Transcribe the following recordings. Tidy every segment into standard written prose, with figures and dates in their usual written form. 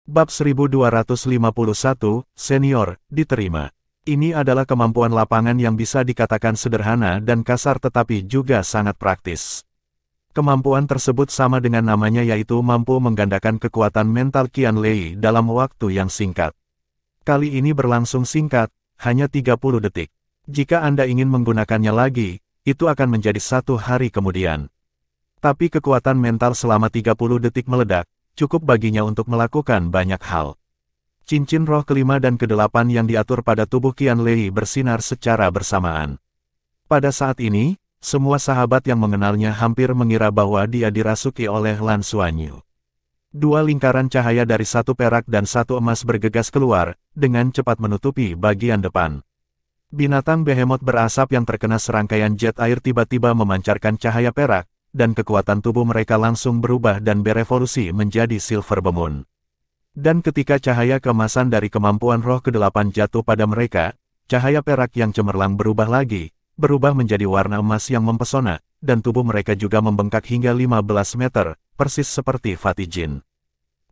Bab 1251, Senior, diterima. Ini adalah kemampuan lapangan yang bisa dikatakan sederhana dan kasar tetapi juga sangat praktis. Kemampuan tersebut sama dengan namanya yaitu mampu menggandakan kekuatan mental Qian Lei dalam waktu yang singkat. Kali ini berlangsung singkat, hanya 30 detik. Jika Anda ingin menggunakannya lagi, itu akan menjadi 1 hari kemudian. Tapi kekuatan mental selama 30 detik meledak, cukup baginya untuk melakukan banyak hal. Cincin roh kelima dan kedelapan yang diatur pada tubuh Qian Lei bersinar secara bersamaan. Pada saat ini, semua sahabat yang mengenalnya hampir mengira bahwa dia dirasuki oleh Lan Xuanyu. 2 lingkaran cahaya dari 1 perak dan 1 emas bergegas keluar, dengan cepat menutupi bagian depan. Binatang behemoth berasap yang terkena serangkaian jet air tiba-tiba memancarkan cahaya perak, dan kekuatan tubuh mereka langsung berubah dan berevolusi menjadi Silver Moon. Dan ketika cahaya keemasan dari kemampuan roh kedelapan jatuh pada mereka, cahaya perak yang cemerlang berubah menjadi warna emas yang mempesona, dan tubuh mereka juga membengkak hingga 15 meter, persis seperti Fatih Jin.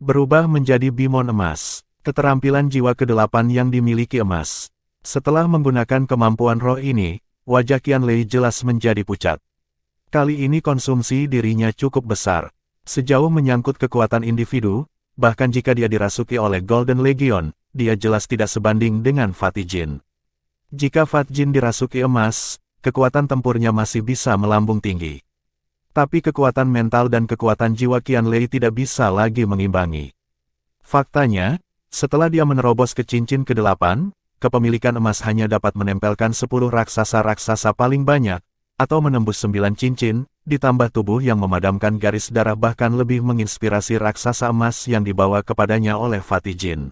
Berubah menjadi Bimon emas, keterampilan jiwa kedelapan yang dimiliki emas. Setelah menggunakan kemampuan roh ini, wajah Qian Lei jelas menjadi pucat. Kali ini konsumsi dirinya cukup besar. Sejauh menyangkut kekuatan individu, bahkan jika dia dirasuki oleh Golden Legion, dia jelas tidak sebanding dengan Fatih Jin. Jika Fatih Jin dirasuki emas, kekuatan tempurnya masih bisa melambung tinggi. Tapi kekuatan mental dan kekuatan jiwa Qian Lei tidak bisa lagi mengimbangi. Faktanya, setelah dia menerobos ke cincin ke-8, kepemilikan emas hanya dapat menempelkan 10 raksasa-raksasa paling banyak, atau menembus 9 cincin, ditambah tubuh yang memadamkan garis darah bahkan lebih menginspirasi raksasa emas yang dibawa kepadanya oleh Fatih Jin.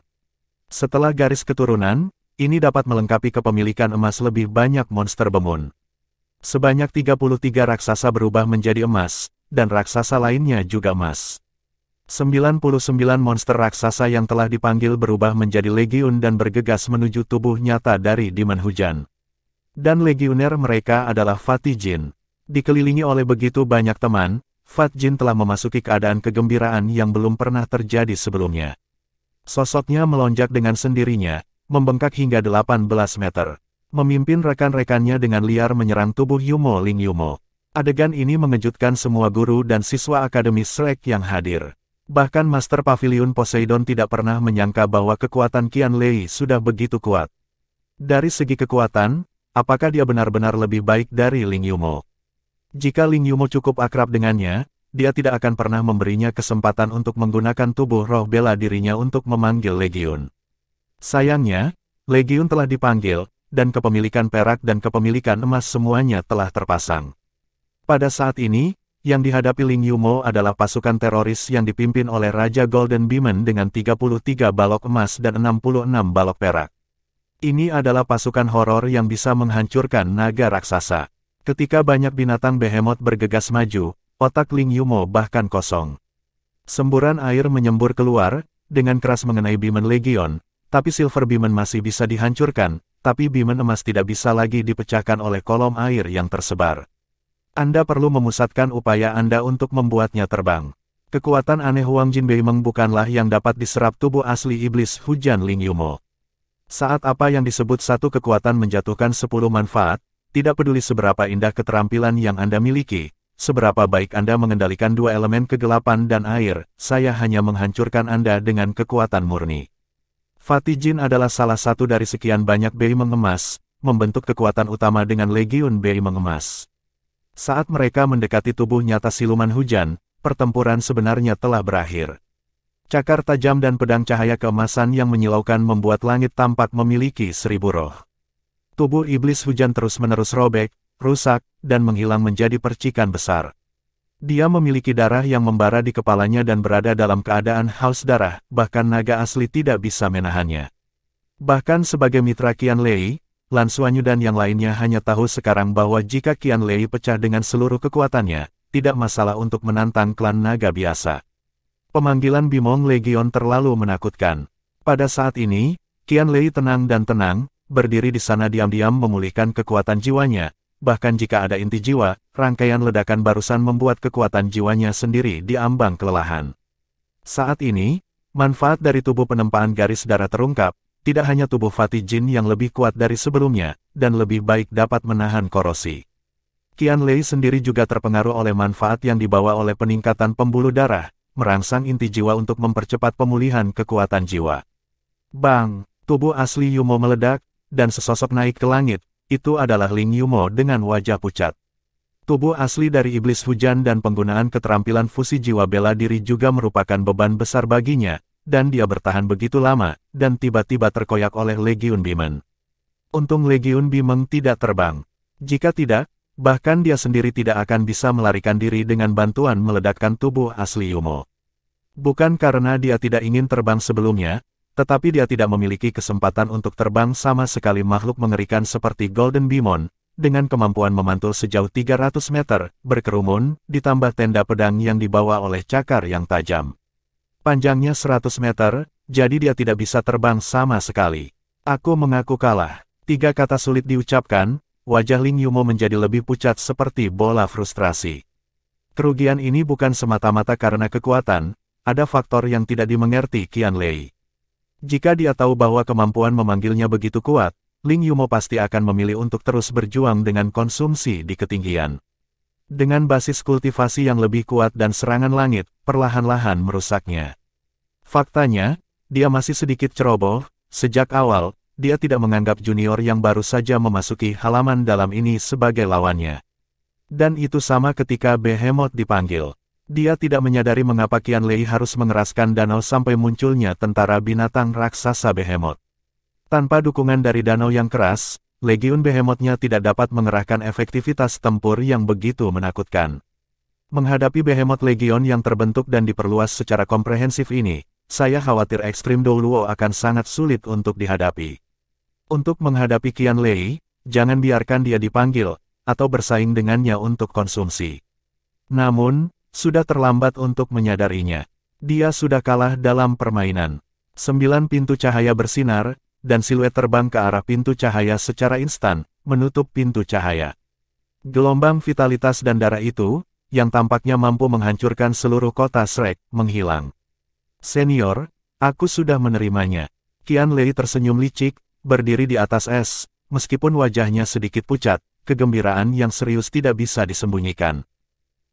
Setelah garis keturunan, ini dapat melengkapi kepemilikan emas lebih banyak monster Bemun. Sebanyak 33 raksasa berubah menjadi emas, dan raksasa lainnya juga emas. 99 monster raksasa yang telah dipanggil berubah menjadi legiun dan bergegas menuju tubuh nyata dari Demon Hujan. Dan legioner mereka adalah Fatih Jin. Dikelilingi oleh begitu banyak teman, Fatih Jin telah memasuki keadaan kegembiraan yang belum pernah terjadi sebelumnya. Sosoknya melonjak dengan sendirinya, membengkak hingga 18 meter. Memimpin rekan-rekannya dengan liar menyerang tubuh Yumo Ling Yumo. Adegan ini mengejutkan semua guru dan siswa Akademi Shrek yang hadir. Bahkan Master Pavilion Poseidon tidak pernah menyangka bahwa kekuatan Qian Lei sudah begitu kuat. Dari segi kekuatan, apakah dia benar-benar lebih baik dari Ling Yumo? Jika Ling Yumo cukup akrab dengannya, dia tidak akan pernah memberinya kesempatan untuk menggunakan tubuh roh bela dirinya untuk memanggil legiun. Sayangnya, legiun telah dipanggil, dan kepemilikan perak dan kepemilikan emas semuanya telah terpasang. Pada saat ini, yang dihadapi Ling Yumo adalah pasukan teroris yang dipimpin oleh Raja Golden Demon dengan 33 balok emas dan 66 balok perak. Ini adalah pasukan horor yang bisa menghancurkan naga raksasa. Ketika banyak binatang behemoth bergegas maju, otak Ling Yumo bahkan kosong. Semburan air menyembur keluar, dengan keras mengenai Demon Legion, tapi Silver Demon masih bisa dihancurkan, tapi Demon emas tidak bisa lagi dipecahkan oleh kolom air yang tersebar. Anda perlu memusatkan upaya Anda untuk membuatnya terbang. Kekuatan aneh Huang Jin Beimeng bukanlah yang dapat diserap tubuh asli iblis hujan Ling Yumo. Saat apa yang disebut satu kekuatan menjatuhkan 10 manfaat, tidak peduli seberapa indah keterampilan yang Anda miliki, seberapa baik Anda mengendalikan 2 elemen kegelapan dan air, saya hanya menghancurkan Anda dengan kekuatan murni. Fatih Jin adalah salah satu dari sekian banyak Beimeng emas, membentuk kekuatan utama dengan legiun Beimeng emas. Saat mereka mendekati tubuh nyata siluman hujan, pertempuran sebenarnya telah berakhir. Cakar tajam dan pedang cahaya keemasan yang menyilaukan membuat langit tampak memiliki 1000 roh. Tubuh iblis hujan terus-menerus robek, rusak, dan menghilang menjadi percikan besar. Dia memiliki darah yang membara di kepalanya dan berada dalam keadaan haus darah, bahkan naga asli tidak bisa menahannya. Bahkan sebagai mitra Qian Lei, Lan Xuanyu dan yang lainnya hanya tahu sekarang bahwa jika Qian Lei pecah dengan seluruh kekuatannya, tidak masalah untuk menantang klan naga biasa. Pemanggilan Bimong Legion terlalu menakutkan. Pada saat ini, Qian Lei tenang dan tenang, berdiri di sana diam-diam memulihkan kekuatan jiwanya, bahkan jika ada inti jiwa, rangkaian ledakan barusan membuat kekuatan jiwanya sendiri diambang kelelahan. Saat ini, Manfaat dari tubuh penempaan garis darah terungkap, tidak hanya tubuh Fatih Jin yang lebih kuat dari sebelumnya, dan lebih baik dapat menahan korosi. Qianlei sendiri juga terpengaruh oleh manfaat yang dibawa oleh peningkatan pembuluh darah, merangsang inti jiwa untuk mempercepat pemulihan kekuatan jiwa. Bang! Tubuh asli Yumo meledak, dan sesosok naik ke langit, itu adalah Ling Yumo dengan wajah pucat. Tubuh asli dari iblis hujan dan penggunaan keterampilan fusi jiwa bela diri juga merupakan beban besar baginya, dan dia bertahan begitu lama, dan tiba-tiba terkoyak oleh Legiun Bimeng. Untung Legiun Bimeng tidak terbang. Jika tidak, bahkan dia sendiri tidak akan bisa melarikan diri dengan bantuan meledakkan tubuh asli Yumo. Bukan karena dia tidak ingin terbang sebelumnya, tetapi dia tidak memiliki kesempatan untuk terbang sama sekali. Makhluk mengerikan seperti Golden Bimong, dengan kemampuan memantul sejauh 300 meter, berkerumun, ditambah tenda pedang yang dibawa oleh cakar yang tajam. Panjangnya 100 meter, jadi dia tidak bisa terbang sama sekali. Aku mengaku kalah. 3 kata sulit diucapkan, wajah Ling Yumo menjadi lebih pucat seperti bola frustrasi. Kerugian ini bukan semata-mata karena kekuatan, ada faktor yang tidak dimengerti Qianlei. Jika dia tahu bahwa kemampuan memanggilnya begitu kuat, Ling Yumo pasti akan memilih untuk terus berjuang dengan konsumsi di ketinggian. Dengan basis kultivasi yang lebih kuat dan serangan langit, perlahan-lahan merusaknya. Faktanya, dia masih sedikit ceroboh. Sejak awal, dia tidak menganggap junior yang baru saja memasuki halaman dalam ini sebagai lawannya. Dan itu sama ketika Behemoth dipanggil. Dia tidak menyadari mengapa Qianlei harus mengeraskan danau sampai munculnya tentara binatang raksasa Behemoth. Tanpa dukungan dari danau yang keras, Legiun Behemothnya tidak dapat mengerahkan efektivitas tempur yang begitu menakutkan. Menghadapi Behemoth Legion yang terbentuk dan diperluas secara komprehensif ini, saya khawatir Extreme Douluo akan sangat sulit untuk dihadapi. Untuk menghadapi Qianlei, jangan biarkan dia dipanggil, atau bersaing dengannya untuk konsumsi. Namun, sudah terlambat untuk menyadarinya. Dia sudah kalah dalam permainan. 9 pintu cahaya bersinar, dan siluet terbang ke arah pintu cahaya secara instan, menutup pintu cahaya. Gelombang vitalitas dan darah itu, yang tampaknya mampu menghancurkan seluruh kota Shrek, menghilang. Senior, aku sudah menerimanya. Qianlei tersenyum licik, berdiri di atas es, meskipun wajahnya sedikit pucat, kegembiraan yang serius tidak bisa disembunyikan.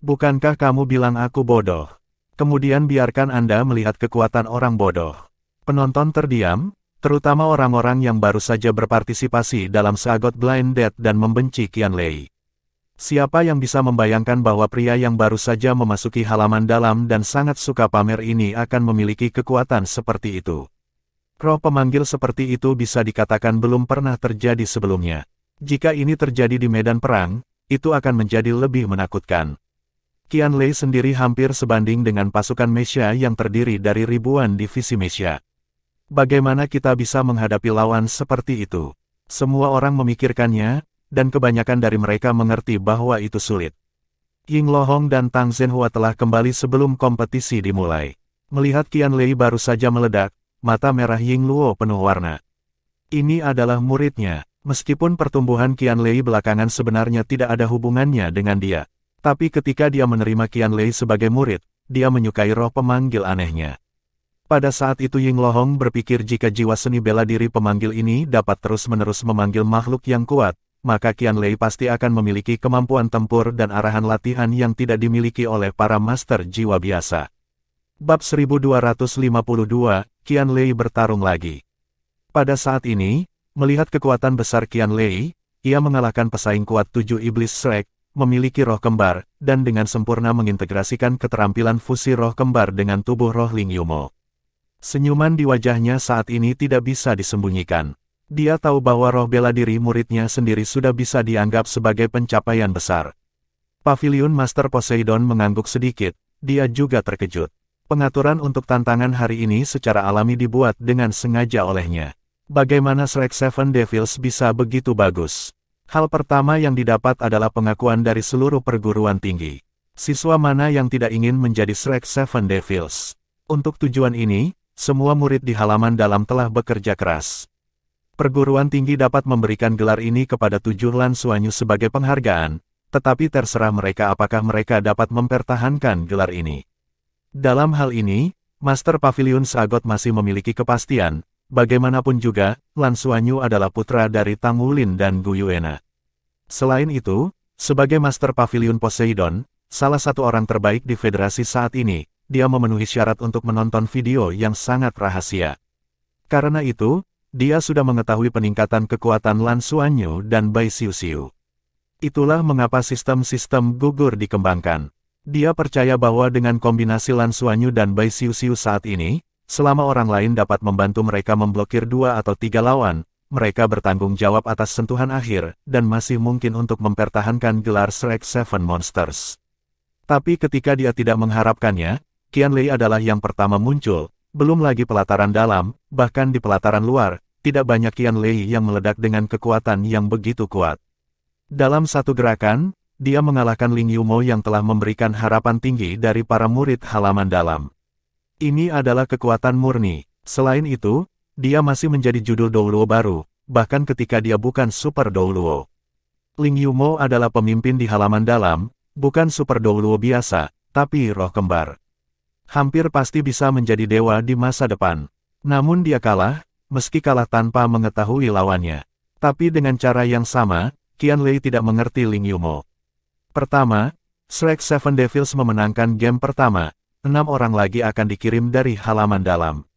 Bukankah kamu bilang aku bodoh? Kemudian biarkan Anda melihat kekuatan orang bodoh. Penonton terdiam, terutama orang-orang yang baru saja berpartisipasi dalam Sagot Blind Date dan membenci Qianlei. Siapa yang bisa membayangkan bahwa pria yang baru saja memasuki halaman dalam dan sangat suka pamer ini akan memiliki kekuatan seperti itu? Roh pemanggil seperti itu bisa dikatakan belum pernah terjadi sebelumnya. Jika ini terjadi di medan perang, itu akan menjadi lebih menakutkan. Qianlei sendiri hampir sebanding dengan pasukan Mesha yang terdiri dari ribuan divisi Mesha. Bagaimana kita bisa menghadapi lawan seperti itu? Semua orang memikirkannya, dan kebanyakan dari mereka mengerti bahwa itu sulit. Ying Lohong dan Tang Zhenhua telah kembali sebelum kompetisi dimulai. Melihat Qianlei baru saja meledak, mata merah Ying Luo penuh warna. Ini adalah muridnya. Meskipun pertumbuhan Qianlei belakangan sebenarnya tidak ada hubungannya dengan dia. Tapi ketika dia menerima Qianlei sebagai murid, dia menyukai roh pemanggil anehnya. Pada saat itu Ying Lohong berpikir jika jiwa seni bela diri pemanggil ini dapat terus-menerus memanggil makhluk yang kuat, maka Qianlei pasti akan memiliki kemampuan tempur dan arahan latihan yang tidak dimiliki oleh para master jiwa biasa. Bab 1252, Qianlei bertarung lagi. Pada saat ini, melihat kekuatan besar Qianlei, ia mengalahkan pesaing kuat 7 iblis Shrek, memiliki roh kembar, dan dengan sempurna mengintegrasikan keterampilan fusi roh kembar dengan tubuh roh Ling Yumo. Senyuman di wajahnya saat ini tidak bisa disembunyikan. Dia tahu bahwa roh bela diri muridnya sendiri sudah bisa dianggap sebagai pencapaian besar. Pavilion Master Poseidon mengangguk sedikit, dia juga terkejut. Pengaturan untuk tantangan hari ini secara alami dibuat dengan sengaja olehnya. Bagaimana Shrek Seven Devils bisa begitu bagus? Hal pertama yang didapat adalah pengakuan dari seluruh perguruan tinggi. Siswa mana yang tidak ingin menjadi Shrek Seven Devils? Untuk tujuan ini, semua murid di halaman dalam telah bekerja keras. Perguruan tinggi dapat memberikan gelar ini kepada 7 Lan Xuanyu sebagai penghargaan, tetapi terserah mereka apakah mereka dapat mempertahankan gelar ini. Dalam hal ini, Master Pavilion Sagot masih memiliki kepastian, bagaimanapun juga, Lan Xuanyu adalah putra dari Tang Wulin dan Gu Yuena. Selain itu, sebagai Master Pavilion Poseidon, salah satu orang terbaik di federasi saat ini, dia memenuhi syarat untuk menonton video yang sangat rahasia. Karena itu, dia sudah mengetahui peningkatan kekuatan Lan Xuanyu dan Bai Xiuxiu. Itulah mengapa sistem-sistem gugur dikembangkan. Dia percaya bahwa dengan kombinasi Lan Xuanyu dan Bai Xiuxiu saat ini, selama orang lain dapat membantu mereka memblokir 2 atau 3 lawan, mereka bertanggung jawab atas sentuhan akhir, dan masih mungkin untuk mempertahankan gelar Shrek Seven Monsters. Tapi ketika dia tidak mengharapkannya, Qianlei adalah yang pertama muncul, belum lagi pelataran dalam, bahkan di pelataran luar, tidak banyak Qianlei yang meledak dengan kekuatan yang begitu kuat. Dalam satu gerakan, dia mengalahkan Ling Yumo yang telah memberikan harapan tinggi dari para murid halaman dalam. Ini adalah kekuatan murni. Selain itu, dia masih menjadi judul Douluo baru, bahkan ketika dia bukan Super Douluo. Ling Yumo adalah pemimpin di halaman dalam, bukan Super Douluo biasa, tapi roh kembar. Hampir pasti bisa menjadi dewa di masa depan. Namun dia kalah, meski kalah tanpa mengetahui lawannya. Tapi dengan cara yang sama, Qianlei tidak mengerti Ling Yumo. Pertama, Shrek Seven Devils memenangkan game pertama, 6 orang lagi akan dikirim dari halaman dalam.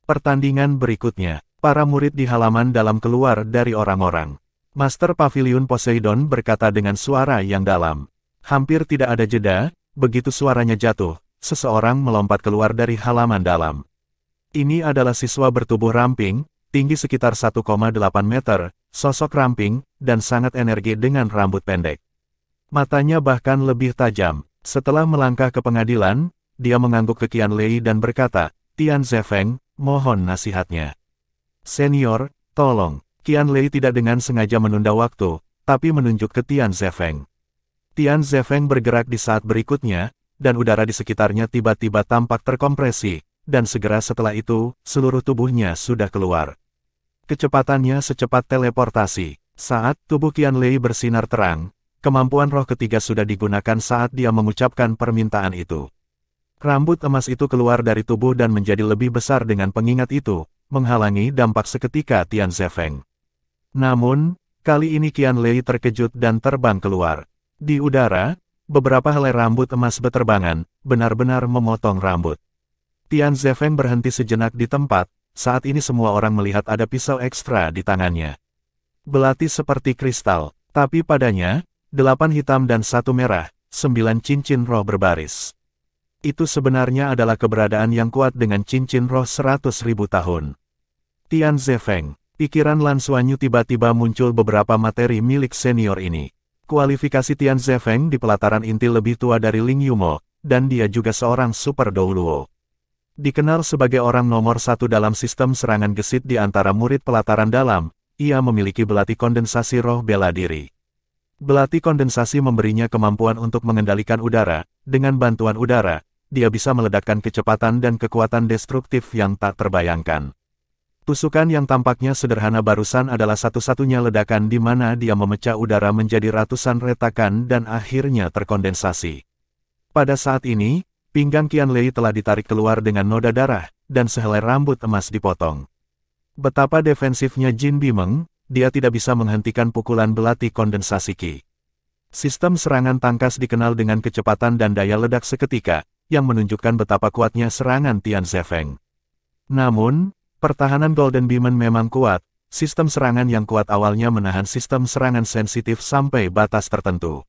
Pertandingan berikutnya, para murid di halaman dalam keluar dari orang-orang. Master Pavilion Poseidon berkata dengan suara yang dalam. Hampir tidak ada jeda, begitu suaranya jatuh, seseorang melompat keluar dari halaman dalam. Ini adalah siswa bertubuh ramping, tinggi sekitar 1,8 meter, sosok ramping, dan sangat energi dengan rambut pendek. Matanya bahkan lebih tajam. Setelah melangkah ke pengadilan, dia mengangguk ke Qianlei dan berkata, "Tian Zefeng, mohon nasihatnya." "Senior, tolong." Qianlei tidak dengan sengaja menunda waktu, tapi menunjuk ke Tian Zefeng. Tian Zefeng bergerak di saat berikutnya, dan udara di sekitarnya tiba-tiba tampak terkompresi, dan segera setelah itu, seluruh tubuhnya sudah keluar. Kecepatannya secepat teleportasi. Saat tubuh Qianlei bersinar terang, kemampuan roh ketiga sudah digunakan saat dia mengucapkan permintaan itu. Rambut emas itu keluar dari tubuh dan menjadi lebih besar dengan pengingat itu, menghalangi dampak seketika Tian Zefeng. Namun, kali ini Qianlei terkejut dan terbang keluar. Di udara, beberapa helai rambut emas beterbangan, benar-benar memotong rambut. Tian Zefeng berhenti sejenak di tempat, saat ini semua orang melihat ada pisau ekstra di tangannya. Belati seperti kristal, tapi padanya, 8 hitam dan 1 merah, 9 cincin roh berbaris. Itu sebenarnya adalah keberadaan yang kuat dengan cincin roh 100.000 tahun. Tian Zefeng, pikiran Lan Xuanyu tiba-tiba muncul beberapa materi milik senior ini. Kualifikasi Tian Zefeng di pelataran inti lebih tua dari Ling Yumo, dan dia juga seorang Super Douluo. Dikenal sebagai orang nomor 1 dalam sistem serangan gesit di antara murid pelataran dalam, ia memiliki belati kondensasi roh bela diri. Belati kondensasi memberinya kemampuan untuk mengendalikan udara. Dengan bantuan udara, dia bisa meledakkan kecepatan dan kekuatan destruktif yang tak terbayangkan. Tusukan yang tampaknya sederhana barusan adalah satu-satunya ledakan di mana dia memecah udara menjadi ratusan retakan dan akhirnya terkondensasi. Pada saat ini, pinggang Qianlei telah ditarik keluar dengan noda darah, dan sehelai rambut emas dipotong. Betapa defensifnya Jin Bimeng, dia tidak bisa menghentikan pukulan belati kondensasi Qi. Sistem serangan tangkas dikenal dengan kecepatan dan daya ledak seketika, yang menunjukkan betapa kuatnya serangan Tian Zefeng. Namun, pertahanan Golden Demon memang kuat, sistem serangan yang kuat awalnya menahan sistem serangan sensitif sampai batas tertentu.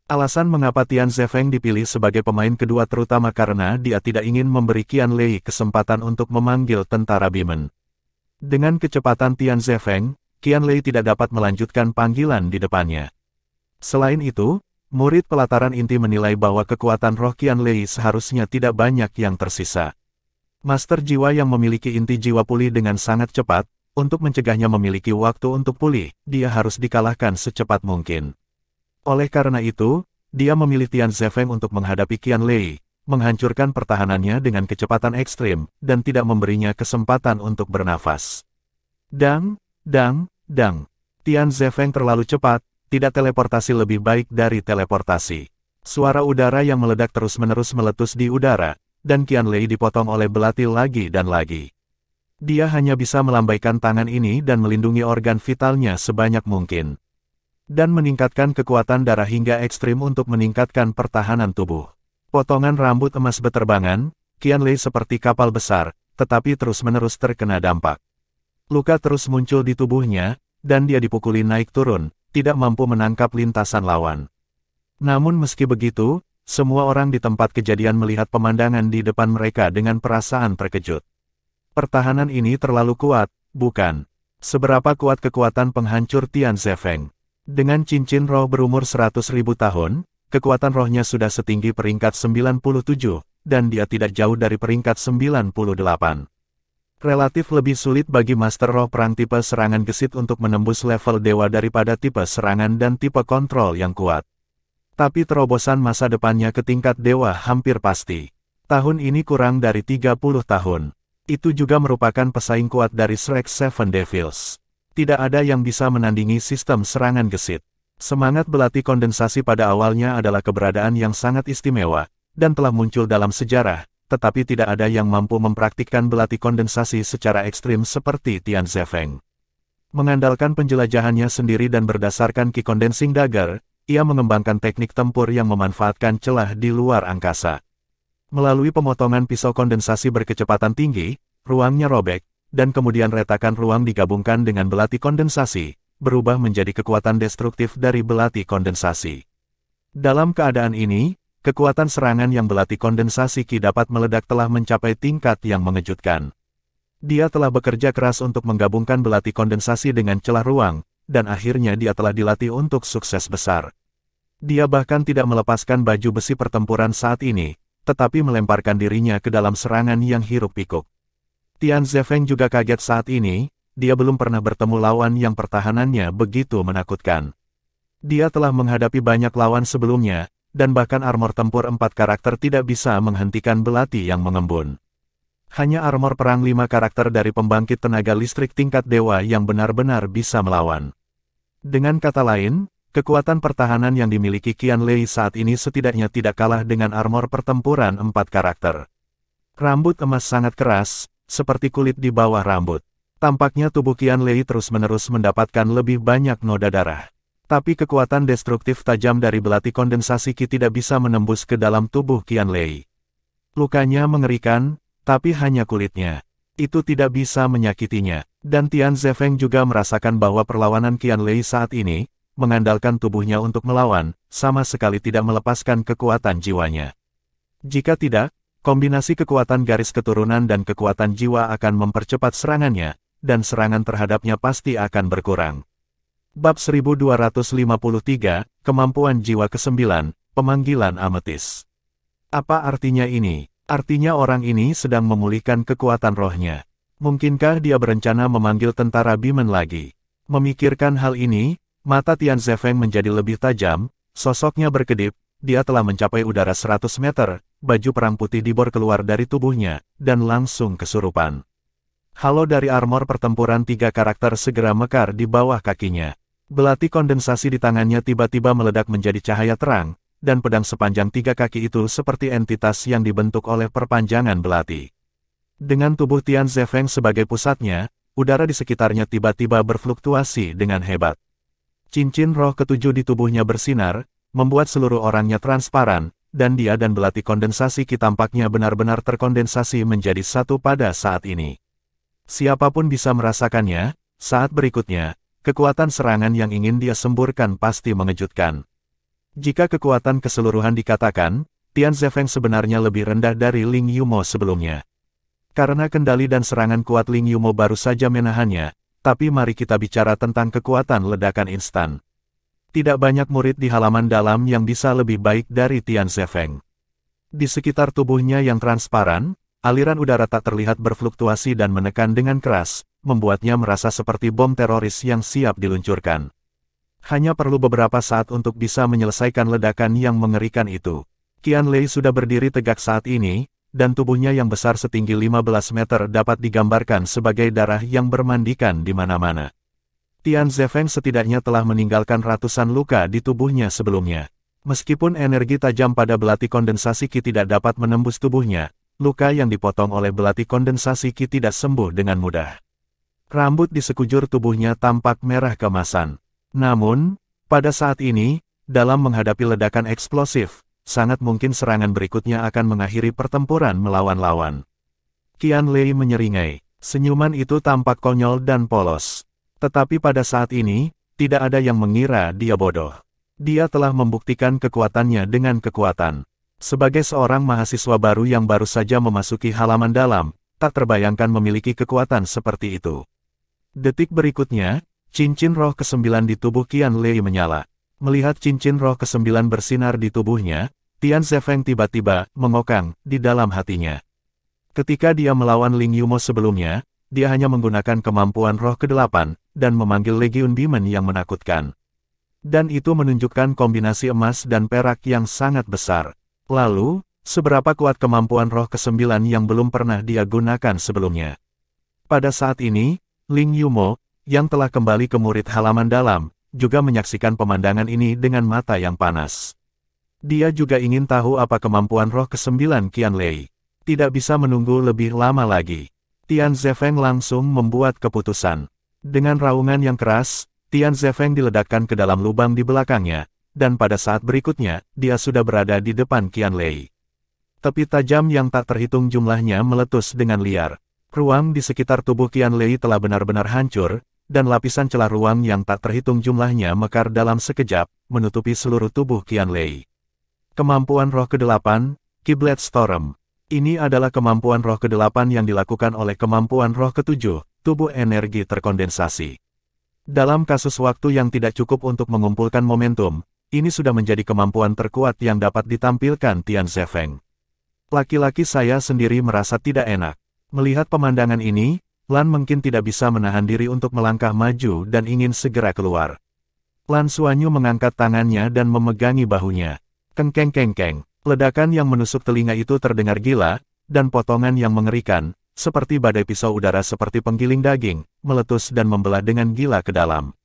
Alasan mengapa Tian Zefeng dipilih sebagai pemain kedua terutama karena dia tidak ingin memberi Qianlei kesempatan untuk memanggil tentara Demon. Dengan kecepatan Tian Zefeng, Qianlei tidak dapat melanjutkan panggilan di depannya. Selain itu, murid pelataran inti menilai bahwa kekuatan roh Qianlei seharusnya tidak banyak yang tersisa. Master jiwa yang memiliki inti jiwa pulih dengan sangat cepat, untuk mencegahnya memiliki waktu untuk pulih, dia harus dikalahkan secepat mungkin. Oleh karena itu, dia memilih Tian Zefeng untuk menghadapi Qianlei, menghancurkan pertahanannya dengan kecepatan ekstrim, dan tidak memberinya kesempatan untuk bernafas. Dang. Tian Zefeng terlalu cepat, tidak teleportasi lebih baik dari teleportasi. Suara udara yang meledak terus-menerus meletus di udara, dan Qianlei dipotong oleh belati lagi dan lagi. Dia hanya bisa melambaikan tangan ini dan melindungi organ vitalnya sebanyak mungkin. Dan meningkatkan kekuatan darah hingga ekstrim untuk meningkatkan pertahanan tubuh. Potongan rambut emas beterbangan, Qianlei seperti kapal besar, tetapi terus-menerus terkena dampak. Luka terus muncul di tubuhnya, dan dia dipukuli naik turun, tidak mampu menangkap lintasan lawan. Namun meski begitu, semua orang di tempat kejadian melihat pemandangan di depan mereka dengan perasaan terkejut. Pertahanan ini terlalu kuat, bukan? Seberapa kuat kekuatan penghancur Tian Zefeng? Dengan cincin roh berumur 100.000 tahun, kekuatan rohnya sudah setinggi peringkat 97, dan dia tidak jauh dari peringkat 98. Relatif lebih sulit bagi Master Roh Perang tipe serangan gesit untuk menembus level dewa daripada tipe serangan dan tipe kontrol yang kuat. Tapi terobosan masa depannya ke tingkat dewa hampir pasti. Tahun ini kurang dari 30 tahun. Itu juga merupakan pesaing kuat dari Shrek Seven Devils. Tidak ada yang bisa menandingi sistem serangan gesit. Semangat belati kondensasi pada awalnya adalah keberadaan yang sangat istimewa, dan telah muncul dalam sejarah, tetapi tidak ada yang mampu mempraktikkan belati kondensasi secara ekstrim seperti Tian Zefeng. Mengandalkan penjelajahannya sendiri dan berdasarkan Qi Condensing Dagger, ia mengembangkan teknik tempur yang memanfaatkan celah di luar angkasa. Melalui pemotongan pisau kondensasi berkecepatan tinggi, ruangnya robek, dan kemudian retakan ruang digabungkan dengan belati kondensasi, berubah menjadi kekuatan destruktif dari belati kondensasi. Dalam keadaan ini, kekuatan serangan yang belati kondensasi Qi dapat meledak telah mencapai tingkat yang mengejutkan. Dia telah bekerja keras untuk menggabungkan belati kondensasi dengan celah ruang, dan akhirnya dia telah dilatih untuk sukses besar. Dia bahkan tidak melepaskan baju besi pertempuran saat ini, tetapi melemparkan dirinya ke dalam serangan yang hiruk-pikuk. Tian Zefeng juga kaget saat ini, dia belum pernah bertemu lawan yang pertahanannya begitu menakutkan. Dia telah menghadapi banyak lawan sebelumnya, dan bahkan armor tempur 4 karakter tidak bisa menghentikan belati yang mengembun. Hanya armor perang 5 karakter dari pembangkit tenaga listrik tingkat dewa yang benar-benar bisa melawan. Dengan kata lain, kekuatan pertahanan yang dimiliki Qianlei saat ini setidaknya tidak kalah dengan armor pertempuran 4 karakter. Rambut emas sangat keras, seperti kulit di bawah rambut. Tampaknya tubuh Qianlei terus-menerus mendapatkan lebih banyak noda darah. Tapi kekuatan destruktif tajam dari belati kondensasi Qi tidak bisa menembus ke dalam tubuh Qianlei. Lukanya mengerikan, tapi hanya kulitnya. Itu tidak bisa menyakitinya. Dan Tian Zefeng juga merasakan bahwa perlawanan Qianlei saat ini, mengandalkan tubuhnya untuk melawan, sama sekali tidak melepaskan kekuatan jiwanya. Jika tidak, kombinasi kekuatan garis keturunan dan kekuatan jiwa akan mempercepat serangannya, dan serangan terhadapnya pasti akan berkurang. Bab 1253, Kemampuan Jiwa ke-9, Pemanggilan Ametis. Apa artinya ini? Artinya orang ini sedang memulihkan kekuatan rohnya. Mungkinkah dia berencana memanggil tentara Bimen lagi? Memikirkan hal ini, mata Tian Zefeng menjadi lebih tajam, sosoknya berkedip, dia telah mencapai udara 100 meter, baju perang putih dibor keluar dari tubuhnya, dan langsung kesurupan. Halo dari armor pertempuran 3 karakter segera mekar di bawah kakinya. Belati kondensasi di tangannya tiba-tiba meledak menjadi cahaya terang, dan pedang sepanjang 3 kaki itu seperti entitas yang dibentuk oleh perpanjangan belati. Dengan tubuh Tian Zefeng sebagai pusatnya, udara di sekitarnya tiba-tiba berfluktuasi dengan hebat. Cincin roh ketujuh di tubuhnya bersinar, membuat seluruh orangnya transparan, dan dia dan belati kondensasi Qi tampaknya benar-benar terkondensasi menjadi satu pada saat ini. Siapapun bisa merasakannya, saat berikutnya, kekuatan serangan yang ingin dia semburkan pasti mengejutkan. Jika kekuatan keseluruhan dikatakan, Tian Zefeng sebenarnya lebih rendah dari Ling Yumo sebelumnya. Karena kendali dan serangan kuat Ling Yumo baru saja menahannya, tapi mari kita bicara tentang kekuatan ledakan instan. Tidak banyak murid di halaman dalam yang bisa lebih baik dari Tian Zefeng. Di sekitar tubuhnya yang transparan, aliran udara tak terlihat berfluktuasi dan menekan dengan keras, membuatnya merasa seperti bom teroris yang siap diluncurkan. Hanya perlu beberapa saat untuk bisa menyelesaikan ledakan yang mengerikan itu. Qianlei sudah berdiri tegak saat ini, dan tubuhnya yang besar setinggi 15 meter dapat digambarkan sebagai darah yang bermandikan di mana-mana. Tian Zefeng setidaknya telah meninggalkan ratusan luka di tubuhnya sebelumnya. Meskipun energi tajam pada belati kondensasi Qi tidak dapat menembus tubuhnya, luka yang dipotong oleh belati kondensasi Qi tidak sembuh dengan mudah. Rambut di sekujur tubuhnya tampak merah keemasan. Namun, pada saat ini, dalam menghadapi ledakan eksplosif, sangat mungkin serangan berikutnya akan mengakhiri pertempuran melawan lawan. Qian Lei menyeringai. Senyuman itu tampak konyol dan polos. Tetapi pada saat ini, tidak ada yang mengira dia bodoh. Dia telah membuktikan kekuatannya dengan kekuatan. Sebagai seorang mahasiswa baru yang baru saja memasuki halaman dalam, tak terbayangkan memiliki kekuatan seperti itu. Detik berikutnya, cincin roh ke-9 di tubuh Qian Lei menyala. Melihat cincin roh ke-9 bersinar di tubuhnya, Tian Zefeng tiba-tiba mengokang di dalam hatinya. Ketika dia melawan Ling Yumo sebelumnya, dia hanya menggunakan kemampuan roh ke-8 dan memanggil Legiun Demon yang menakutkan. Dan itu menunjukkan kombinasi emas dan perak yang sangat besar. Lalu, seberapa kuat kemampuan roh ke-9 yang belum pernah dia gunakan sebelumnya. Pada saat ini, Ling Yumo, yang telah kembali ke murid halaman dalam, juga menyaksikan pemandangan ini dengan mata yang panas. Dia juga ingin tahu apa kemampuan roh ke-9 Qian Lei. Tidak bisa menunggu lebih lama lagi. Tian Zefeng langsung membuat keputusan. Dengan raungan yang keras, Tian Zefeng diledakkan ke dalam lubang di belakangnya, dan pada saat berikutnya, dia sudah berada di depan Qian Lei. Tepi tajam yang tak terhitung jumlahnya meletus dengan liar. Ruang di sekitar tubuh Qian Lei telah benar-benar hancur, dan lapisan celah ruang yang tak terhitung jumlahnya mekar dalam sekejap, menutupi seluruh tubuh Qian Lei. Kemampuan roh ke-8, Kiblet Storm. Ini adalah kemampuan roh ke-8 yang dilakukan oleh kemampuan roh ke-7, tubuh energi terkondensasi. Dalam kasus waktu yang tidak cukup untuk mengumpulkan momentum, ini sudah menjadi kemampuan terkuat yang dapat ditampilkan Tian Zefeng. Laki-laki saya sendiri merasa tidak enak. Melihat pemandangan ini, Lan mungkin tidak bisa menahan diri untuk melangkah maju dan ingin segera keluar. Lan Xuanyu mengangkat tangannya dan memegangi bahunya. Keng-keng-keng-keng. Ledakan yang menusuk telinga itu terdengar gila, dan potongan yang mengerikan, seperti badai pisau udara seperti penggiling daging, meletus dan membelah dengan gila ke dalam.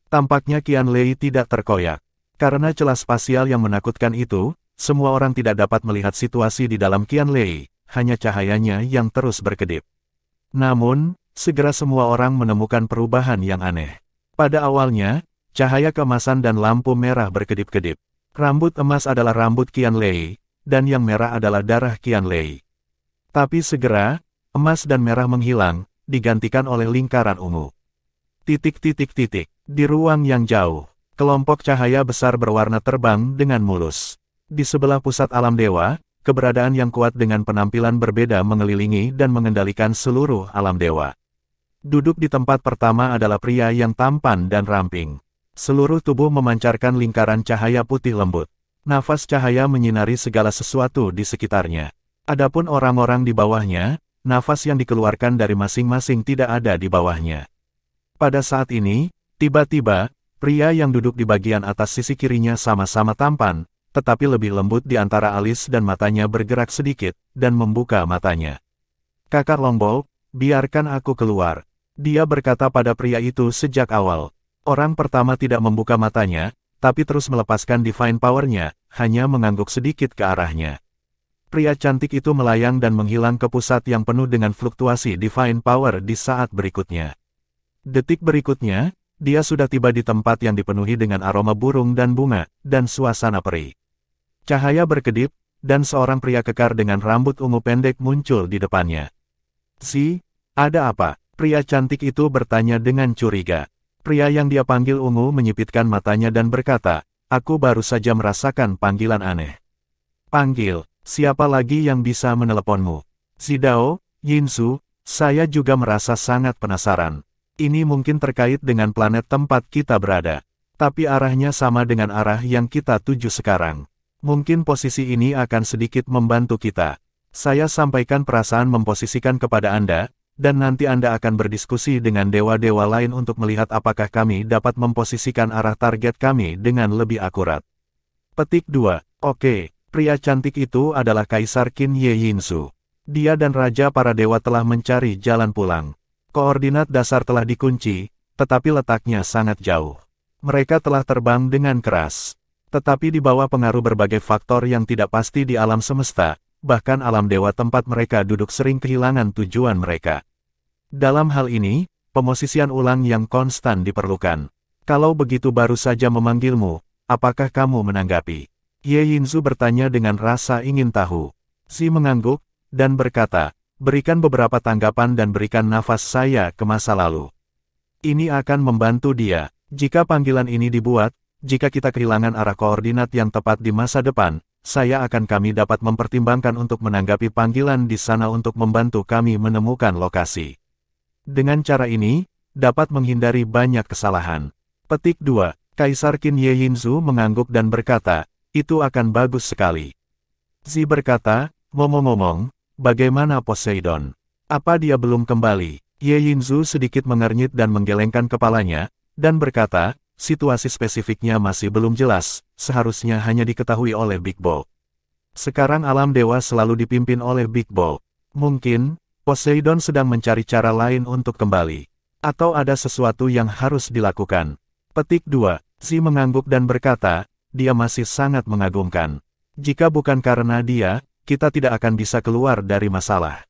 Tampaknya Qian Lei tidak terkoyak. Karena celah spasial yang menakutkan itu, semua orang tidak dapat melihat situasi di dalam Qian Lei, hanya cahayanya yang terus berkedip. Namun, segera semua orang menemukan perubahan yang aneh. Pada awalnya, cahaya keemasan dan lampu merah berkedip-kedip. Rambut emas adalah rambut Qian Lei, dan yang merah adalah darah Qian Lei. Tapi segera, emas dan merah menghilang, digantikan oleh lingkaran ungu. Titik-titik-titik. Di ruang yang jauh, kelompok cahaya besar berwarna terbang dengan mulus. Di sebelah pusat alam dewa, keberadaan yang kuat dengan penampilan berbeda mengelilingi dan mengendalikan seluruh alam dewa. Duduk di tempat pertama adalah pria yang tampan dan ramping. Seluruh tubuh memancarkan lingkaran cahaya putih lembut. Nafas cahaya menyinari segala sesuatu di sekitarnya. Adapun orang-orang di bawahnya, nafas yang dikeluarkan dari masing-masing tidak ada di bawahnya. Pada saat ini, tiba-tiba, pria yang duduk di bagian atas sisi kirinya sama-sama tampan, tetapi lebih lembut di antara alis dan matanya bergerak sedikit, dan membuka matanya. Kakak Longbow, biarkan aku keluar. Dia berkata pada pria itu sejak awal. Orang pertama tidak membuka matanya, tapi terus melepaskan divine power-nya, hanya mengangguk sedikit ke arahnya. Pria cantik itu melayang dan menghilang ke pusat yang penuh dengan fluktuasi divine power di saat berikutnya. Detik berikutnya, dia sudah tiba di tempat yang dipenuhi dengan aroma burung dan bunga, dan suasana perih. Cahaya berkedip, dan seorang pria kekar dengan rambut ungu pendek muncul di depannya. Ada apa? Pria cantik itu bertanya dengan curiga. Pria yang dia panggil ungu menyipitkan matanya dan berkata, aku baru saja merasakan panggilan aneh. Panggil, siapa lagi yang bisa meneleponmu? Zidao, Yinsu, saya juga merasa sangat penasaran. Ini mungkin terkait dengan planet tempat kita berada. Tapi arahnya sama dengan arah yang kita tuju sekarang. Mungkin posisi ini akan sedikit membantu kita. Saya sampaikan perasaan memposisikan kepada Anda, dan nanti Anda akan berdiskusi dengan dewa-dewa lain untuk melihat apakah kami dapat memposisikan arah target kami dengan lebih akurat. Petik 2. Oke, pria cantik itu adalah Kaisar Qin Ye Yinsu. Dia dan Raja para Dewa telah mencari jalan pulang. Koordinat dasar telah dikunci, tetapi letaknya sangat jauh. Mereka telah terbang dengan keras. Tetapi di bawah pengaruh berbagai faktor yang tidak pasti di alam semesta, bahkan alam dewa tempat mereka duduk sering kehilangan tujuan mereka. Dalam hal ini, pemosisian ulang yang konstan diperlukan. Kalau begitu baru saja memanggilmu, apakah kamu menanggapi? Ye Yinzu bertanya dengan rasa ingin tahu. Zi mengangguk, dan berkata, berikan beberapa tanggapan dan berikan nafas saya ke masa lalu. Ini akan membantu dia. Jika panggilan ini dibuat, jika kita kehilangan arah koordinat yang tepat di masa depan, kami dapat mempertimbangkan untuk menanggapi panggilan di sana untuk membantu kami menemukan lokasi. Dengan cara ini, dapat menghindari banyak kesalahan. Petik 2. Kaisar Qin Ye Yinzu mengangguk dan berkata, itu akan bagus sekali. Zi berkata, ngomong-ngomong, bagaimana Poseidon? Apa dia belum kembali? Ye Yinzu sedikit mengernyit dan menggelengkan kepalanya, dan berkata, situasi spesifiknya masih belum jelas, seharusnya hanya diketahui oleh Big Bow. Sekarang alam dewa selalu dipimpin oleh Big Bow. Mungkin, Poseidon sedang mencari cara lain untuk kembali. Atau ada sesuatu yang harus dilakukan. Petik 2. Zi mengangguk dan berkata, dia masih sangat mengagumkan. Jika bukan karena dia, kita tidak akan bisa keluar dari masalah.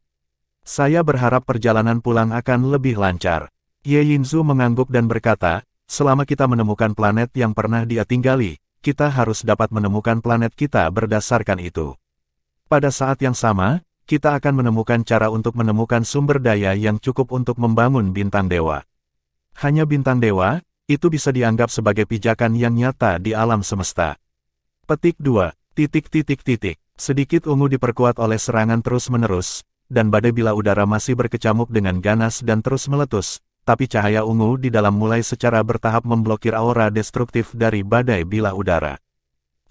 Saya berharap perjalanan pulang akan lebih lancar. Ye Yinzu mengangguk dan berkata, selama kita menemukan planet yang pernah dia tinggali, kita harus dapat menemukan planet kita berdasarkan itu. Pada saat yang sama, kita akan menemukan cara untuk menemukan sumber daya yang cukup untuk membangun bintang dewa. Hanya bintang dewa, itu bisa dianggap sebagai pijakan yang nyata di alam semesta. Petik 2. Sedikit ungu diperkuat oleh serangan terus-menerus, dan badai bila udara masih berkecamuk dengan ganas dan terus meletus, tapi cahaya ungu di dalam mulai secara bertahap memblokir aura destruktif dari badai bila udara.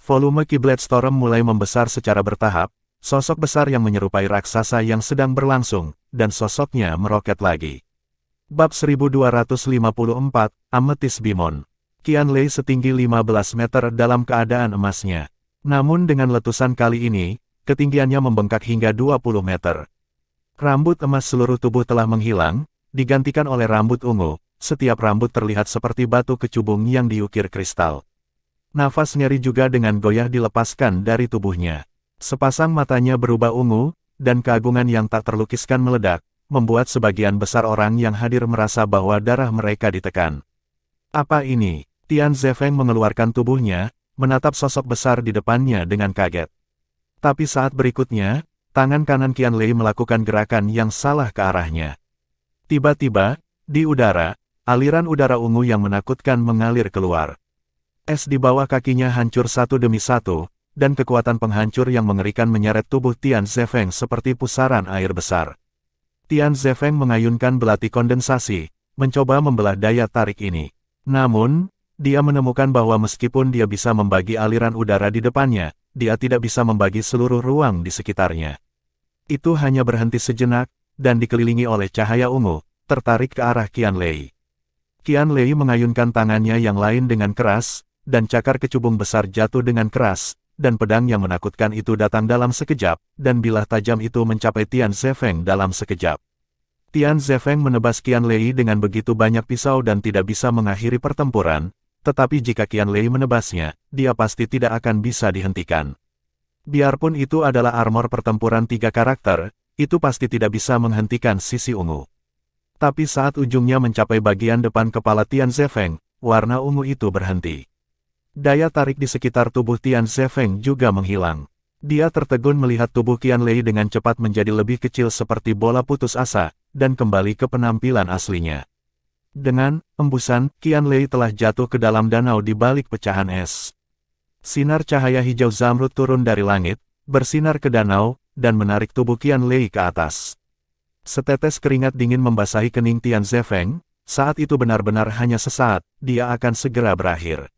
Volume kiblat storm mulai membesar secara bertahap, sosok besar yang menyerupai raksasa yang sedang berlangsung, dan sosoknya meroket lagi. Bab 1254, Ametis Bimon. Qianlei setinggi 15 meter dalam keadaan emasnya. Namun dengan letusan kali ini, ketinggiannya membengkak hingga 20 meter. Rambut emas seluruh tubuh telah menghilang, digantikan oleh rambut ungu, setiap rambut terlihat seperti batu kecubung yang diukir kristal. Nafas nyeri juga dengan goyah dilepaskan dari tubuhnya. Sepasang matanya berubah ungu, dan keagungan yang tak terlukiskan meledak, membuat sebagian besar orang yang hadir merasa bahwa darah mereka ditekan. Apa ini? Tian Zefeng mengeluarkan tubuhnya, menatap sosok besar di depannya dengan kaget. Tapi saat berikutnya, tangan kanan Qianlei melakukan gerakan yang salah ke arahnya. Tiba-tiba, di udara, aliran udara ungu yang menakutkan mengalir keluar. Es di bawah kakinya hancur satu demi satu, dan kekuatan penghancur yang mengerikan menyeret tubuh Tian Zefeng seperti pusaran air besar. Tian Zefeng mengayunkan belati kondensasi, mencoba membelah daya tarik ini. Namun, dia menemukan bahwa meskipun dia bisa membagi aliran udara di depannya, dia tidak bisa membagi seluruh ruang di sekitarnya. Itu hanya berhenti sejenak, dan dikelilingi oleh cahaya ungu, tertarik ke arah Qianlei. Qianlei mengayunkan tangannya yang lain dengan keras, dan cakar kecubung besar jatuh dengan keras, dan pedang yang menakutkan itu datang dalam sekejap, dan bilah tajam itu mencapai Tian Zefeng dalam sekejap. Tian Zefeng menebas Qianlei dengan begitu banyak pisau dan tidak bisa mengakhiri pertempuran, tetapi jika Qianlei menebasnya, dia pasti tidak akan bisa dihentikan. Biarpun itu adalah armor pertempuran 3 karakter, itu pasti tidak bisa menghentikan sisi ungu. Tapi saat ujungnya mencapai bagian depan kepala Tian Zefeng, warna ungu itu berhenti. Daya tarik di sekitar tubuh Tian Zefeng juga menghilang. Dia tertegun melihat tubuh Qianlei dengan cepat menjadi lebih kecil seperti bola putus asa, dan kembali ke penampilan aslinya. Dengan embusan, Qianlei telah jatuh ke dalam danau di balik pecahan es. Sinar cahaya hijau zamrud turun dari langit, bersinar ke danau, dan menarik tubuh Qianlei ke atas. Setetes keringat dingin membasahi kening Tian Zefeng, saat itu benar-benar hanya sesaat, dia akan segera berakhir.